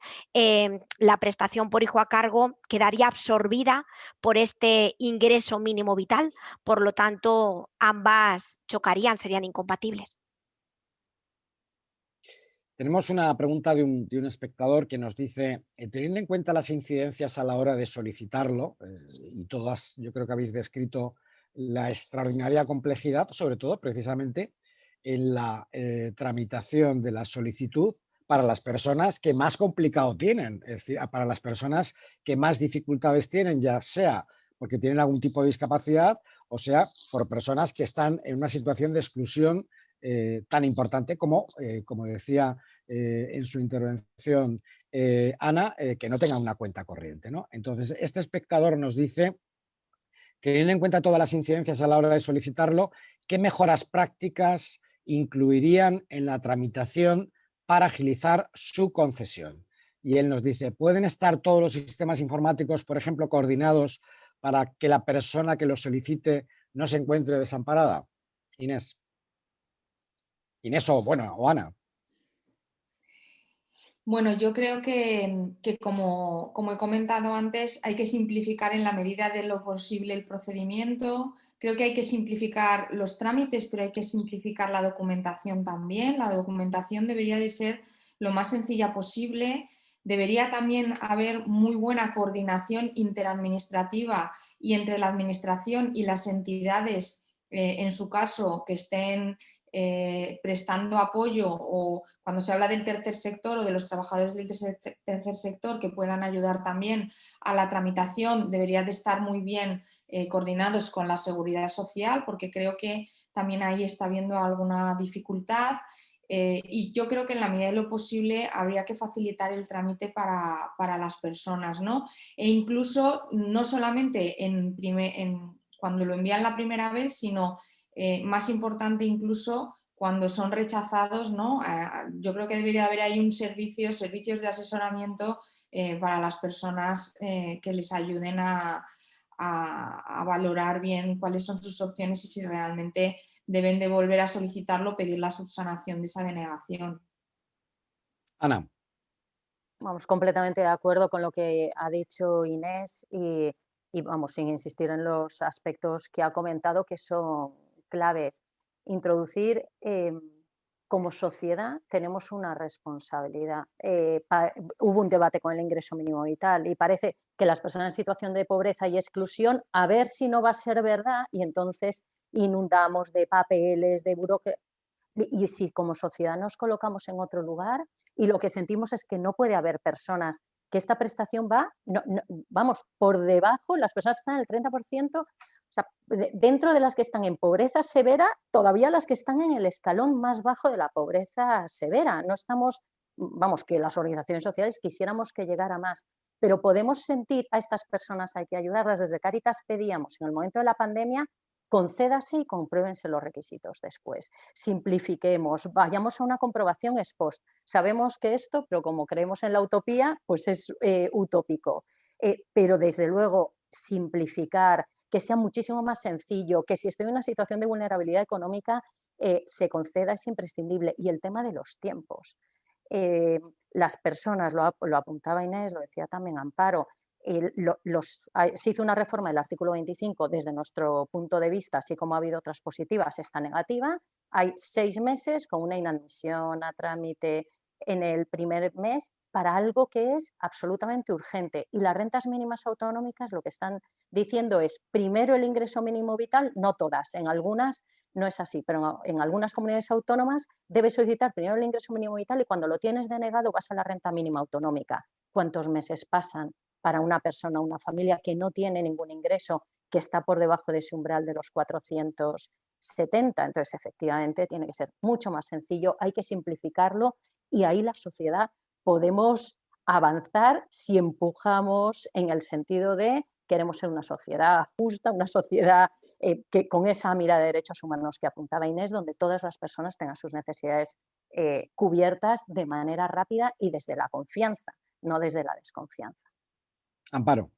la prestación por hijo a cargo quedaría absorbida por este ingreso mínimo vital, por lo tanto, ambas chocarían, serían incompatibles. Tenemos una pregunta de un espectador que nos dice, teniendo en cuenta las incidencias a la hora de solicitarlo, y todas yo creo que habéis descrito la extraordinaria complejidad, sobre todo precisamente en la tramitación de la solicitud para las personas que más complicado tienen, es decir, para las personas que más dificultades tienen, ya sea porque tienen algún tipo de discapacidad, o sea, por personas que están en una situación de exclusión tan importante como decía en su intervención Ana, que no tengan una cuenta corriente, ¿no? Entonces, este espectador nos dice que, teniendo en cuenta todas las incidencias a la hora de solicitarlo, ¿qué mejoras prácticas incluirían en la tramitación para agilizar su concesión? Y él nos dice, ¿pueden estar todos los sistemas informáticos, por ejemplo, coordinados para que la persona que lo solicite no se encuentre desamparada? Inés. Inés o Ana. Bueno, yo creo que como he comentado antes, hay que simplificar en la medida de lo posible el procedimiento. Creo que hay que simplificar los trámites, pero hay que simplificar la documentación también. La documentación debería de ser lo más sencilla posible. Debería también haber muy buena coordinación interadministrativa y entre la administración y las entidades, en su caso, que estén prestando apoyo, o cuando se habla del tercer sector o de los trabajadores del tercer sector que puedan ayudar también a la tramitación, deberían de estar muy bien coordinados con la seguridad social, porque creo que también ahí está habiendo alguna dificultad. Y yo creo que en la medida de lo posible habría que facilitar el trámite para las personas, ¿no? E incluso no solamente cuando lo envían la primera vez, sino más importante incluso cuando son rechazados, ¿no? Yo creo que debería haber ahí servicios de asesoramiento para las personas que les ayuden a valorar bien cuáles son sus opciones y si realmente deben de volver a solicitarlo o pedir la subsanación de esa denegación. Ana. Vamos, completamente de acuerdo con lo que ha dicho Inés y vamos, sin insistir en los aspectos que ha comentado que son claves. Introducir como sociedad tenemos una responsabilidad. Hubo un debate con el ingreso mínimo vital y parece que las personas en situación de pobreza y exclusión, a ver si no va a ser verdad, y entonces inundamos de papeles, de burocracia. Y si como sociedad nos colocamos en otro lugar y lo que sentimos es que no puede haber personas, que esta prestación va, vamos, por debajo, las personas que están en el 30%, o sea, dentro de las que están en pobreza severa, todavía las que están en el escalón más bajo de la pobreza severa. No estamos, vamos, que las organizaciones sociales quisiéramos que llegara más, pero podemos sentir a estas personas, hay que ayudarlas. Desde Cáritas pedíamos en el momento de la pandemia, concédase y compruébense los requisitos después. Simplifiquemos, vayamos a una comprobación ex post. Sabemos que esto, pero como creemos en la utopía, pues es utópico. Pero desde luego simplificar, que sea muchísimo más sencillo, que si estoy en una situación de vulnerabilidad económica se conceda, es imprescindible. Y el tema de los tiempos. Las personas, lo apuntaba Inés, lo decía también Amparo, se hizo una reforma del artículo 25 desde nuestro punto de vista, así como ha habido otras positivas, esta negativa. Hay 6 meses con una inadmisión a trámite en el primer mes para algo que es absolutamente urgente. Y las rentas mínimas autonómicas lo que están diciendo es primero el ingreso mínimo vital, no todas, en algunas no es así, pero en algunas comunidades autónomas debes solicitar primero el ingreso mínimo vital y cuando lo tienes denegado vas a la renta mínima autonómica. ¿Cuántos meses pasan para una persona, una familia que no tiene ningún ingreso, que está por debajo de ese umbral de los 470? Entonces, efectivamente, tiene que ser mucho más sencillo, hay que simplificarlo y ahí la sociedad podemos avanzar si empujamos en el sentido de queremos ser una sociedad justa, una sociedad que con esa mirada de derechos humanos que apuntaba Inés, donde todas las personas tengan sus necesidades cubiertas de manera rápida y desde la confianza, no desde la desconfianza. Amparo.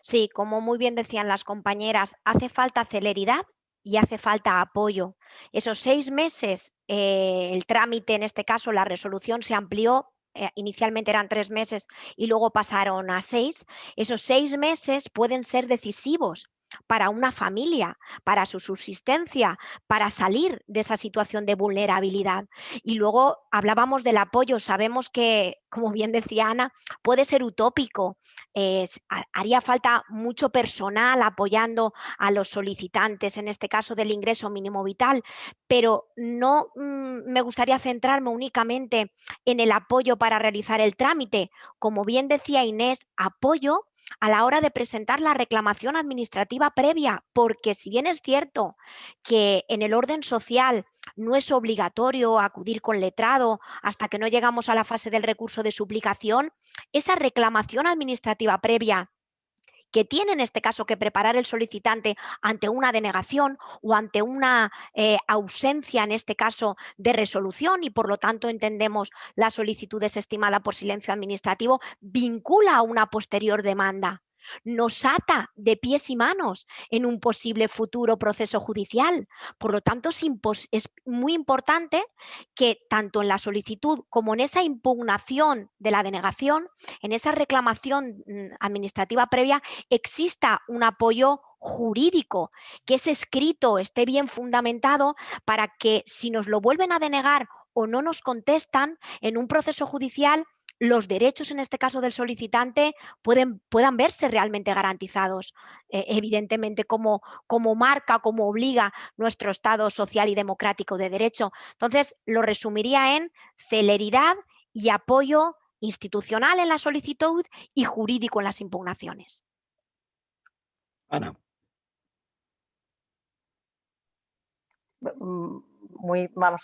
Sí, como muy bien decían las compañeras, hace falta celeridad y hace falta apoyo. Esos 6 meses, el trámite, en este caso la resolución se amplió, inicialmente eran 3 meses y luego pasaron a 6. Esos 6 meses pueden ser decisivos para una familia, para su subsistencia, para salir de esa situación de vulnerabilidad. Y luego hablábamos del apoyo, sabemos que, como bien decía Ana, puede ser utópico, haría falta mucho personal apoyando a los solicitantes, en este caso del ingreso mínimo vital, pero no me gustaría centrarme únicamente en el apoyo para realizar el trámite. Como bien decía Inés, apoyo a la hora de presentar la reclamación administrativa previa, porque si bien es cierto que en el orden social no es obligatorio acudir con letrado hasta que no llegamos a la fase del recurso de suplicación, esa reclamación administrativa previa que tiene en este caso que preparar el solicitante ante una denegación o ante una ausencia, en este caso, de resolución, y por lo tanto entendemos la solicitud desestimada por silencio administrativo, vincula a una posterior demanda. Nos ata de pies y manos en un posible futuro proceso judicial. Por lo tanto, es muy importante que tanto en la solicitud como en esa impugnación de la denegación, en esa reclamación administrativa previa, exista un apoyo jurídico, que ese escrito esté bien fundamentado para que si nos lo vuelven a denegar o no nos contestan en un proceso judicial, los derechos, en este caso del solicitante, puedan verse realmente garantizados, evidentemente como marca, como obliga nuestro Estado social y democrático de derecho. Entonces, lo resumiría en celeridad y apoyo institucional en la solicitud y jurídico en las impugnaciones. Ana.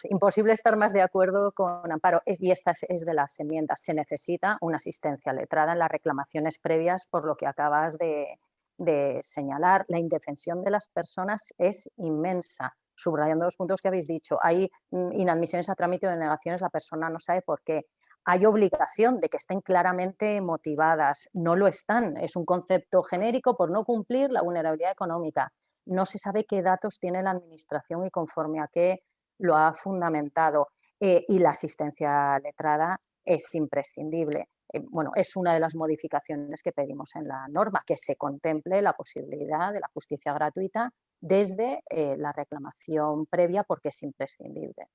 Imposible estar más de acuerdo con Amparo, y esta es de las enmiendas. Se necesita una asistencia letrada en las reclamaciones previas, por lo que acabas de señalar. La indefensión de las personas es inmensa. Subrayando los puntos que habéis dicho, hay inadmisiones a trámite o denegaciones, la persona no sabe por qué. Hay obligación de que estén claramente motivadas, no lo están. Es un concepto genérico por no cumplir la vulnerabilidad económica. No se sabe qué datos tiene la administración y conforme a qué lo ha fundamentado. Y la asistencia letrada es imprescindible. Bueno, es una de las modificaciones que pedimos en la norma, que se contemple la posibilidad de la justicia gratuita desde la reclamación previa, porque es imprescindible.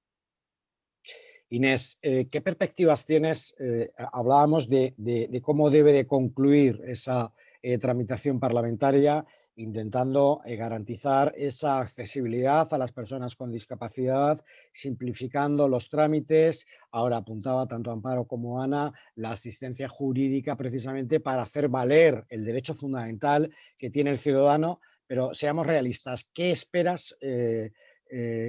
Inés, ¿qué perspectivas tienes? Hablábamos de cómo debe de concluir esa tramitación parlamentaria, intentando garantizar esa accesibilidad a las personas con discapacidad, simplificando los trámites. Ahora apuntaba tanto Amparo como Ana la asistencia jurídica precisamente para hacer valer el derecho fundamental que tiene el ciudadano, pero seamos realistas, ¿qué esperas?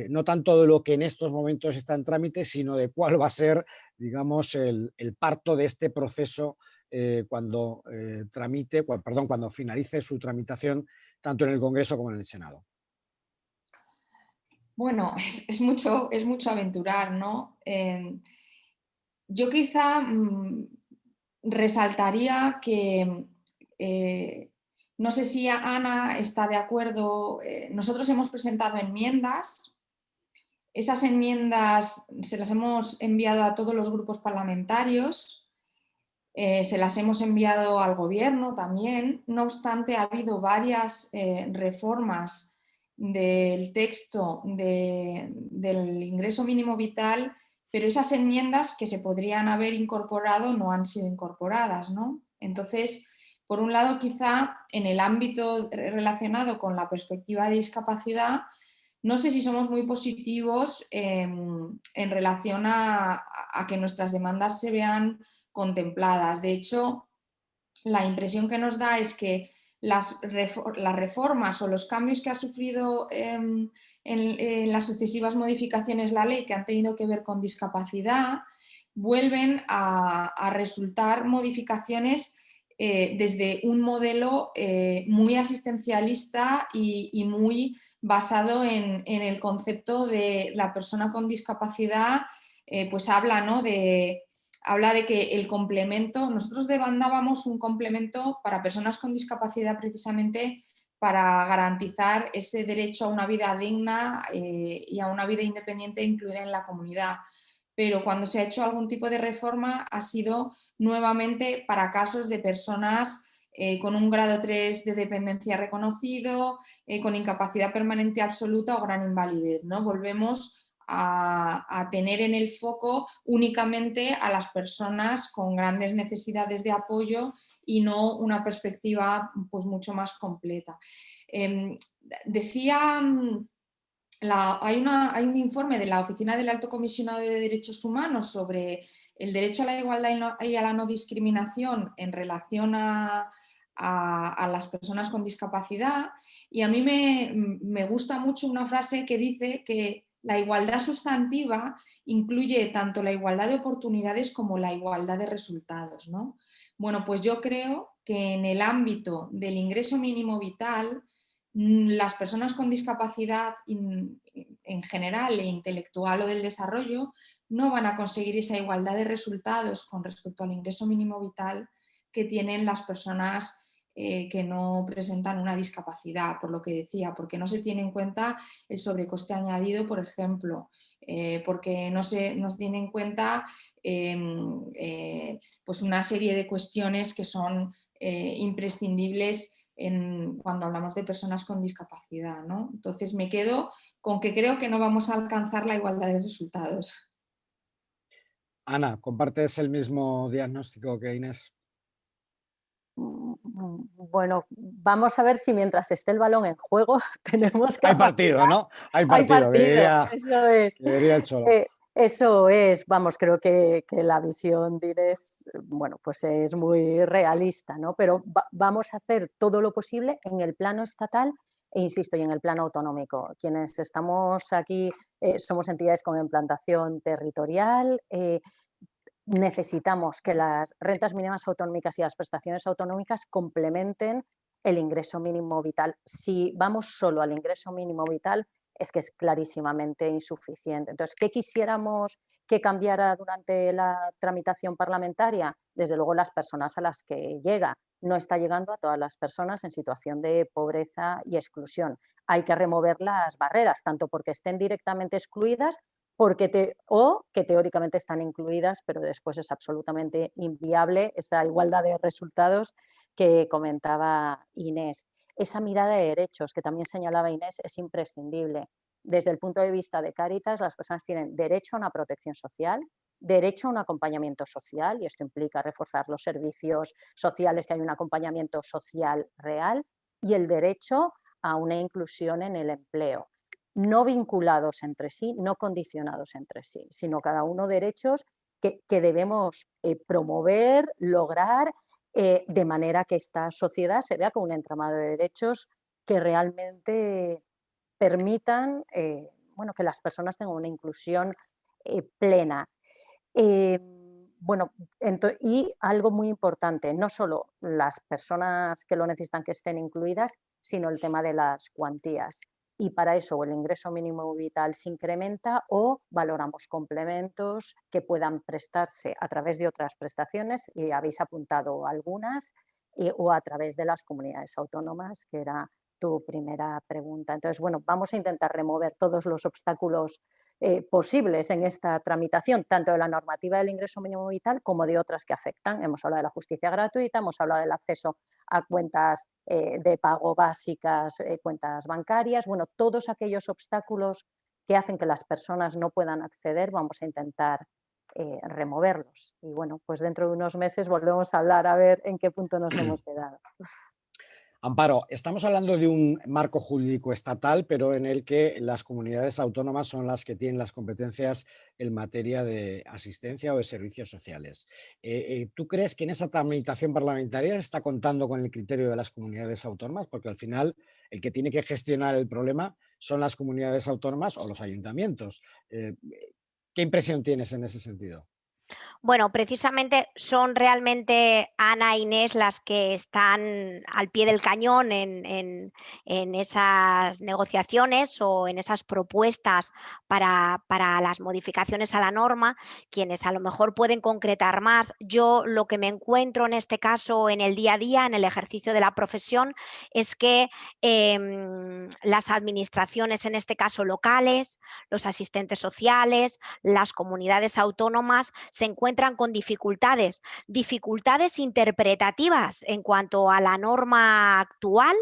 No tanto de lo que en estos momentos está en trámite, sino de cuál va a ser, digamos, el parto de este proceso cuando cuando finalice su tramitación, tanto en el Congreso como en el Senado. Bueno, es mucho aventurar, ¿no? Yo quizá resaltaría que no sé si Ana está de acuerdo. Nosotros hemos presentado enmiendas. Esas enmiendas se las hemos enviado a todos los grupos parlamentarios, se las hemos enviado al Gobierno también. No obstante, ha habido varias reformas del texto del ingreso mínimo vital, pero esas enmiendas que se podrían haber incorporado no han sido incorporadas, ¿no? Entonces, por un lado, quizá en el ámbito relacionado con la perspectiva de discapacidad, no sé si somos muy positivos en relación a que nuestras demandas se vean contempladas. De hecho, la impresión que nos da es que las reformas o los cambios que ha sufrido en las sucesivas modificaciones la ley que han tenido que ver con discapacidad vuelven a resultar modificaciones desde un modelo muy asistencialista y muy basado en el concepto de la persona con discapacidad, pues habla, ¿no?, habla de que el complemento, nosotros demandábamos un complemento para personas con discapacidad precisamente para garantizar ese derecho a una vida digna y a una vida independiente incluida en la comunidad. Pero cuando se ha hecho algún tipo de reforma ha sido nuevamente para casos de personas con un grado 3 de dependencia reconocido, con incapacidad permanente absoluta o gran invalidez, ¿no? Volvemos a tener en el foco únicamente a las personas con grandes necesidades de apoyo y no una perspectiva pues, mucho más completa. Decía, hay un informe de la Oficina del Alto Comisionado de Derechos Humanos sobre el derecho a la igualdad y a la no discriminación en relación a las personas con discapacidad, y a mí me gusta mucho una frase que dice que la igualdad sustantiva incluye tanto la igualdad de oportunidades como la igualdad de resultados, ¿no? Bueno, pues yo creo que en el ámbito del ingreso mínimo vital, las personas con discapacidad en general e intelectual o del desarrollo no van a conseguir esa igualdad de resultados con respecto al ingreso mínimo vital que tienen las personas que no presentan una discapacidad, por lo que decía, porque no se tiene en cuenta el sobrecoste añadido, por ejemplo, porque no se tiene en cuenta pues una serie de cuestiones que son imprescindibles cuando hablamos de personas con discapacidad, ¿no? Entonces me quedo con que creo que no vamos a alcanzar la igualdad de resultados. Ana, ¿compartes el mismo diagnóstico que Inés? Bueno, vamos a ver si mientras esté el balón en juego tenemos que... Hay partido, ¿no? Hay partido, que diría, eso es. que diría el Cholo. Eso es, vamos, creo que la visión de Inés, bueno, pues es muy realista, ¿no? Pero vamos a hacer todo lo posible en el plano estatal e, insisto, y en el plano autonómico. Quienes estamos aquí somos entidades con implantación territorial, necesitamos que las rentas mínimas autonómicas y las prestaciones autonómicas complementen el ingreso mínimo vital. Si vamos solo al ingreso mínimo vital, es que es clarísimamente insuficiente. Entonces, ¿qué quisiéramos que cambiara durante la tramitación parlamentaria? Desde luego, las personas a las que llega. No está llegando a todas las personas en situación de pobreza y exclusión. Hay que remover las barreras, tanto porque estén directamente excluidas o que teóricamente están incluidas, pero después es absolutamente inviable esa igualdad de resultados que comentaba Inés. Esa mirada de derechos que también señalaba Inés es imprescindible. desde el punto de vista de Cáritas, las personas tienen derecho a una protección social, derecho a un acompañamiento social, y esto implica reforzar los servicios sociales, que hay un acompañamiento social real, y el derecho a una inclusión en el empleo, no vinculados entre sí, no condicionados entre sí, sino cada uno derechos que debemos promover, lograr, de manera que esta sociedad se vea con un entramado de derechos que realmente permitan bueno, que las personas tengan una inclusión plena. Bueno, y algo muy importante, no solo las personas que lo necesitan que estén incluidas, sino el tema de las cuantías. Y para eso o el ingreso mínimo vital se incrementa o valoramos complementos que puedan prestarse a través de otras prestaciones, y habéis apuntado algunas, o a través de las comunidades autónomas, que era tu primera pregunta. Entonces, bueno, vamos a intentar remover todos los obstáculos posibles en esta tramitación, tanto de la normativa del ingreso mínimo vital como de otras que afectan. Hemos hablado de la justicia gratuita, hemos hablado del acceso a cuentas de pago básicas, cuentas bancarias, bueno, todos aquellos obstáculos que hacen que las personas no puedan acceder, vamos a intentar removerlos. Y bueno, pues dentro de unos meses volvemos a hablar a ver en qué punto nos hemos quedado. Amparo, estamos hablando de un marco jurídico estatal, pero en el que las comunidades autónomas son las que tienen las competencias en materia de asistencia o de servicios sociales. ¿Tú crees que en esa tramitación parlamentaria se está contando con el criterio de las comunidades autónomas? Porque al final el que tiene que gestionar el problema son las comunidades autónomas o los ayuntamientos. ¿Qué impresión tienes en ese sentido? Bueno, precisamente son realmente Ana e Inés las que están al pie del cañón en esas negociaciones o en esas propuestas para las modificaciones a la norma, quienes a lo mejor pueden concretar más. Yo lo que me encuentro en este caso en el día a día, en el ejercicio de la profesión, es que las administraciones, en este caso locales, los asistentes sociales, las comunidades autónomas, se encuentran con dificultades interpretativas en cuanto a la norma actual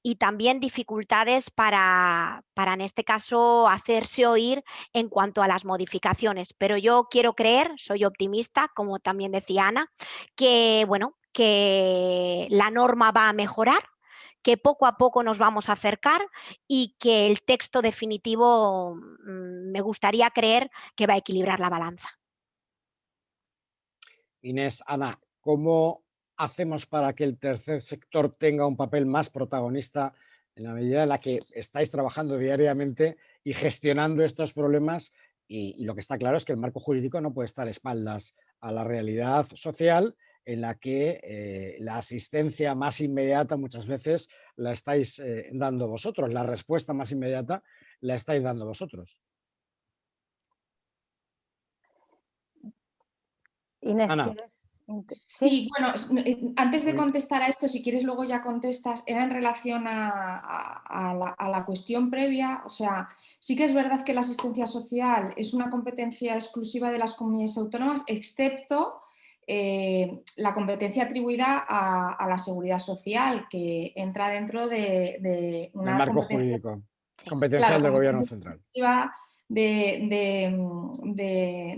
y también dificultades para en este caso hacerse oír en cuanto a las modificaciones. Pero yo quiero creer, soy optimista, como también decía Ana, que bueno, que la norma va a mejorar, que poco a poco nos vamos a acercar y que el texto definitivo me gustaría creer que va a equilibrar la balanza. Inés, Ana, ¿cómo hacemos para que el tercer sector tenga un papel más protagonista en la medida en la que estáis trabajando diariamente y gestionando estos problemas? Y lo que está claro es que el marco jurídico no puede estar a espaldas a la realidad social en la que la asistencia más inmediata muchas veces la estáis dando vosotros, la respuesta más inmediata la estáis dando vosotros. Inés, Ana. ¿quieres? Sí, bueno, antes de Sí. contestar a esto, si quieres luego ya contestas, era en relación a la cuestión previa. O sea, sí que es verdad que la asistencia social es una competencia exclusiva de las comunidades autónomas, excepto la competencia atribuida a la seguridad social, que entra dentro de Del una marco competencia, jurídico, claro, competencial del Gobierno competencia central. exclusiva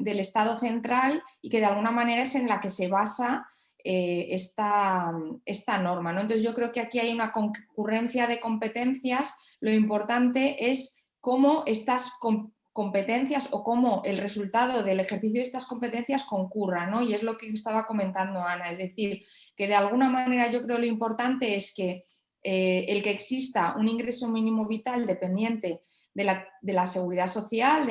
del Estado central, y que de alguna manera es en la que se basa esta norma, ¿no? Entonces yo creo que aquí hay una concurrencia de competencias. Lo importante es cómo estas competencias o cómo el resultado del ejercicio de estas competencias concurra, ¿no? Y es lo que estaba comentando Ana, es decir, que de alguna manera yo creo lo importante es que el que exista un ingreso mínimo vital dependiente de la seguridad social,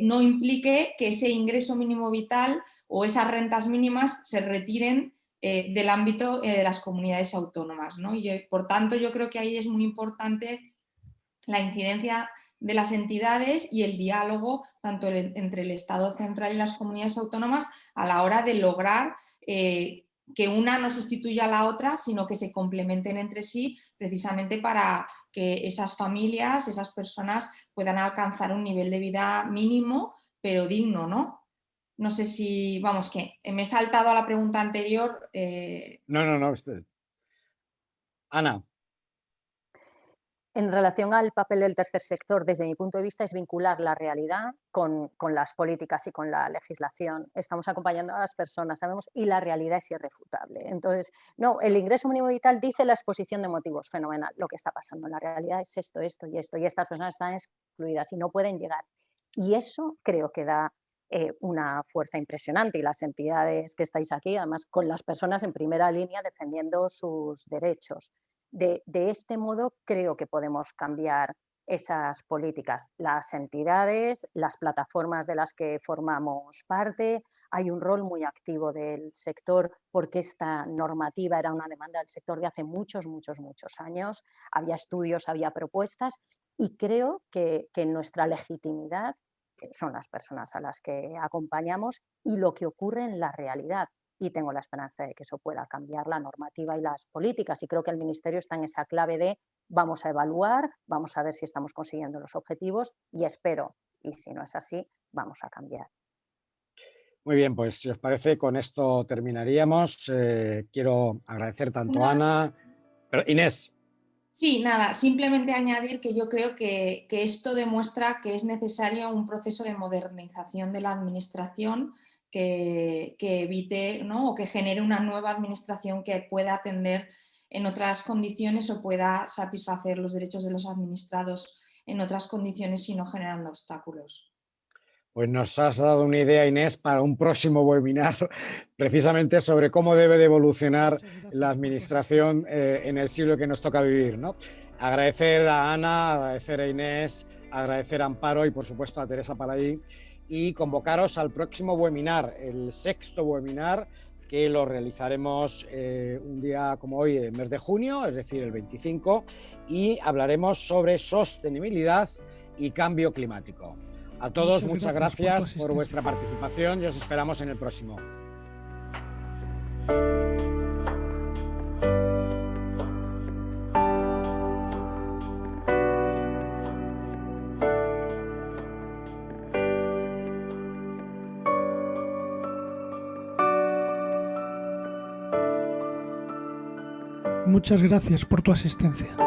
no implique que ese ingreso mínimo vital o esas rentas mínimas se retiren del ámbito de las comunidades autónomas, ¿no? Y por tanto yo creo que ahí es muy importante la incidencia de las entidades y el diálogo tanto entre el Estado central y las comunidades autónomas a la hora de lograr que una no sustituya a la otra, sino que se complementen entre sí, precisamente para que esas familias, esas personas puedan alcanzar un nivel de vida mínimo, pero digno, ¿no? No sé si, vamos, que me he saltado a la pregunta anterior. No. Ana. En relación al papel del tercer sector, desde mi punto de vista, es vincular la realidad con las políticas y con la legislación. Estamos acompañando a las personas, sabemos, y la realidad es irrefutable. Entonces, no, el ingreso mínimo vital dice la exposición de motivos, fenomenal. Lo que está pasando en la realidad es esto, esto y esto, y estas personas están excluidas y no pueden llegar. Y eso creo que da una fuerza impresionante, y las entidades que estáis aquí, además con las personas en primera línea defendiendo sus derechos. De este modo creo que podemos cambiar esas políticas. Las entidades, las plataformas de las que formamos parte, hay un rol muy activo del sector porque esta normativa era una demanda del sector de hace muchos años. Había estudios, había propuestas, y creo que nuestra legitimidad son las personas a las que acompañamos y lo que ocurre en la realidad. Y tengo la esperanza de que eso pueda cambiar la normativa y las políticas. Y creo que el Ministerio está en esa clave de vamos a evaluar, vamos a ver si estamos consiguiendo los objetivos, y espero, y si no es así, vamos a cambiar. Muy bien, pues si os parece, con esto terminaríamos. Quiero agradecer tanto a Ana... Pero, Inés. Sí, nada, simplemente añadir que yo creo que esto demuestra que es necesario un proceso de modernización de la administración que evite, ¿no?, o que genere una nueva administración que pueda atender en otras condiciones o pueda satisfacer los derechos de los administrados en otras condiciones y no generando obstáculos. Pues nos has dado una idea, Inés, para un próximo webinar, precisamente sobre cómo debe de evolucionar la administración en el siglo que nos toca vivir, ¿no? Agradecer a Ana, agradecer a Inés, agradecer a Amparo y, por supuesto, a Teresa Paladí, y convocaros al próximo webinar, el 6º webinar, que lo realizaremos un día como hoy, el mes de junio, es decir, el 25, y hablaremos sobre sostenibilidad y cambio climático. A todos, muchas gracias por vuestra participación y os esperamos en el próximo. Muchas gracias por tu asistencia.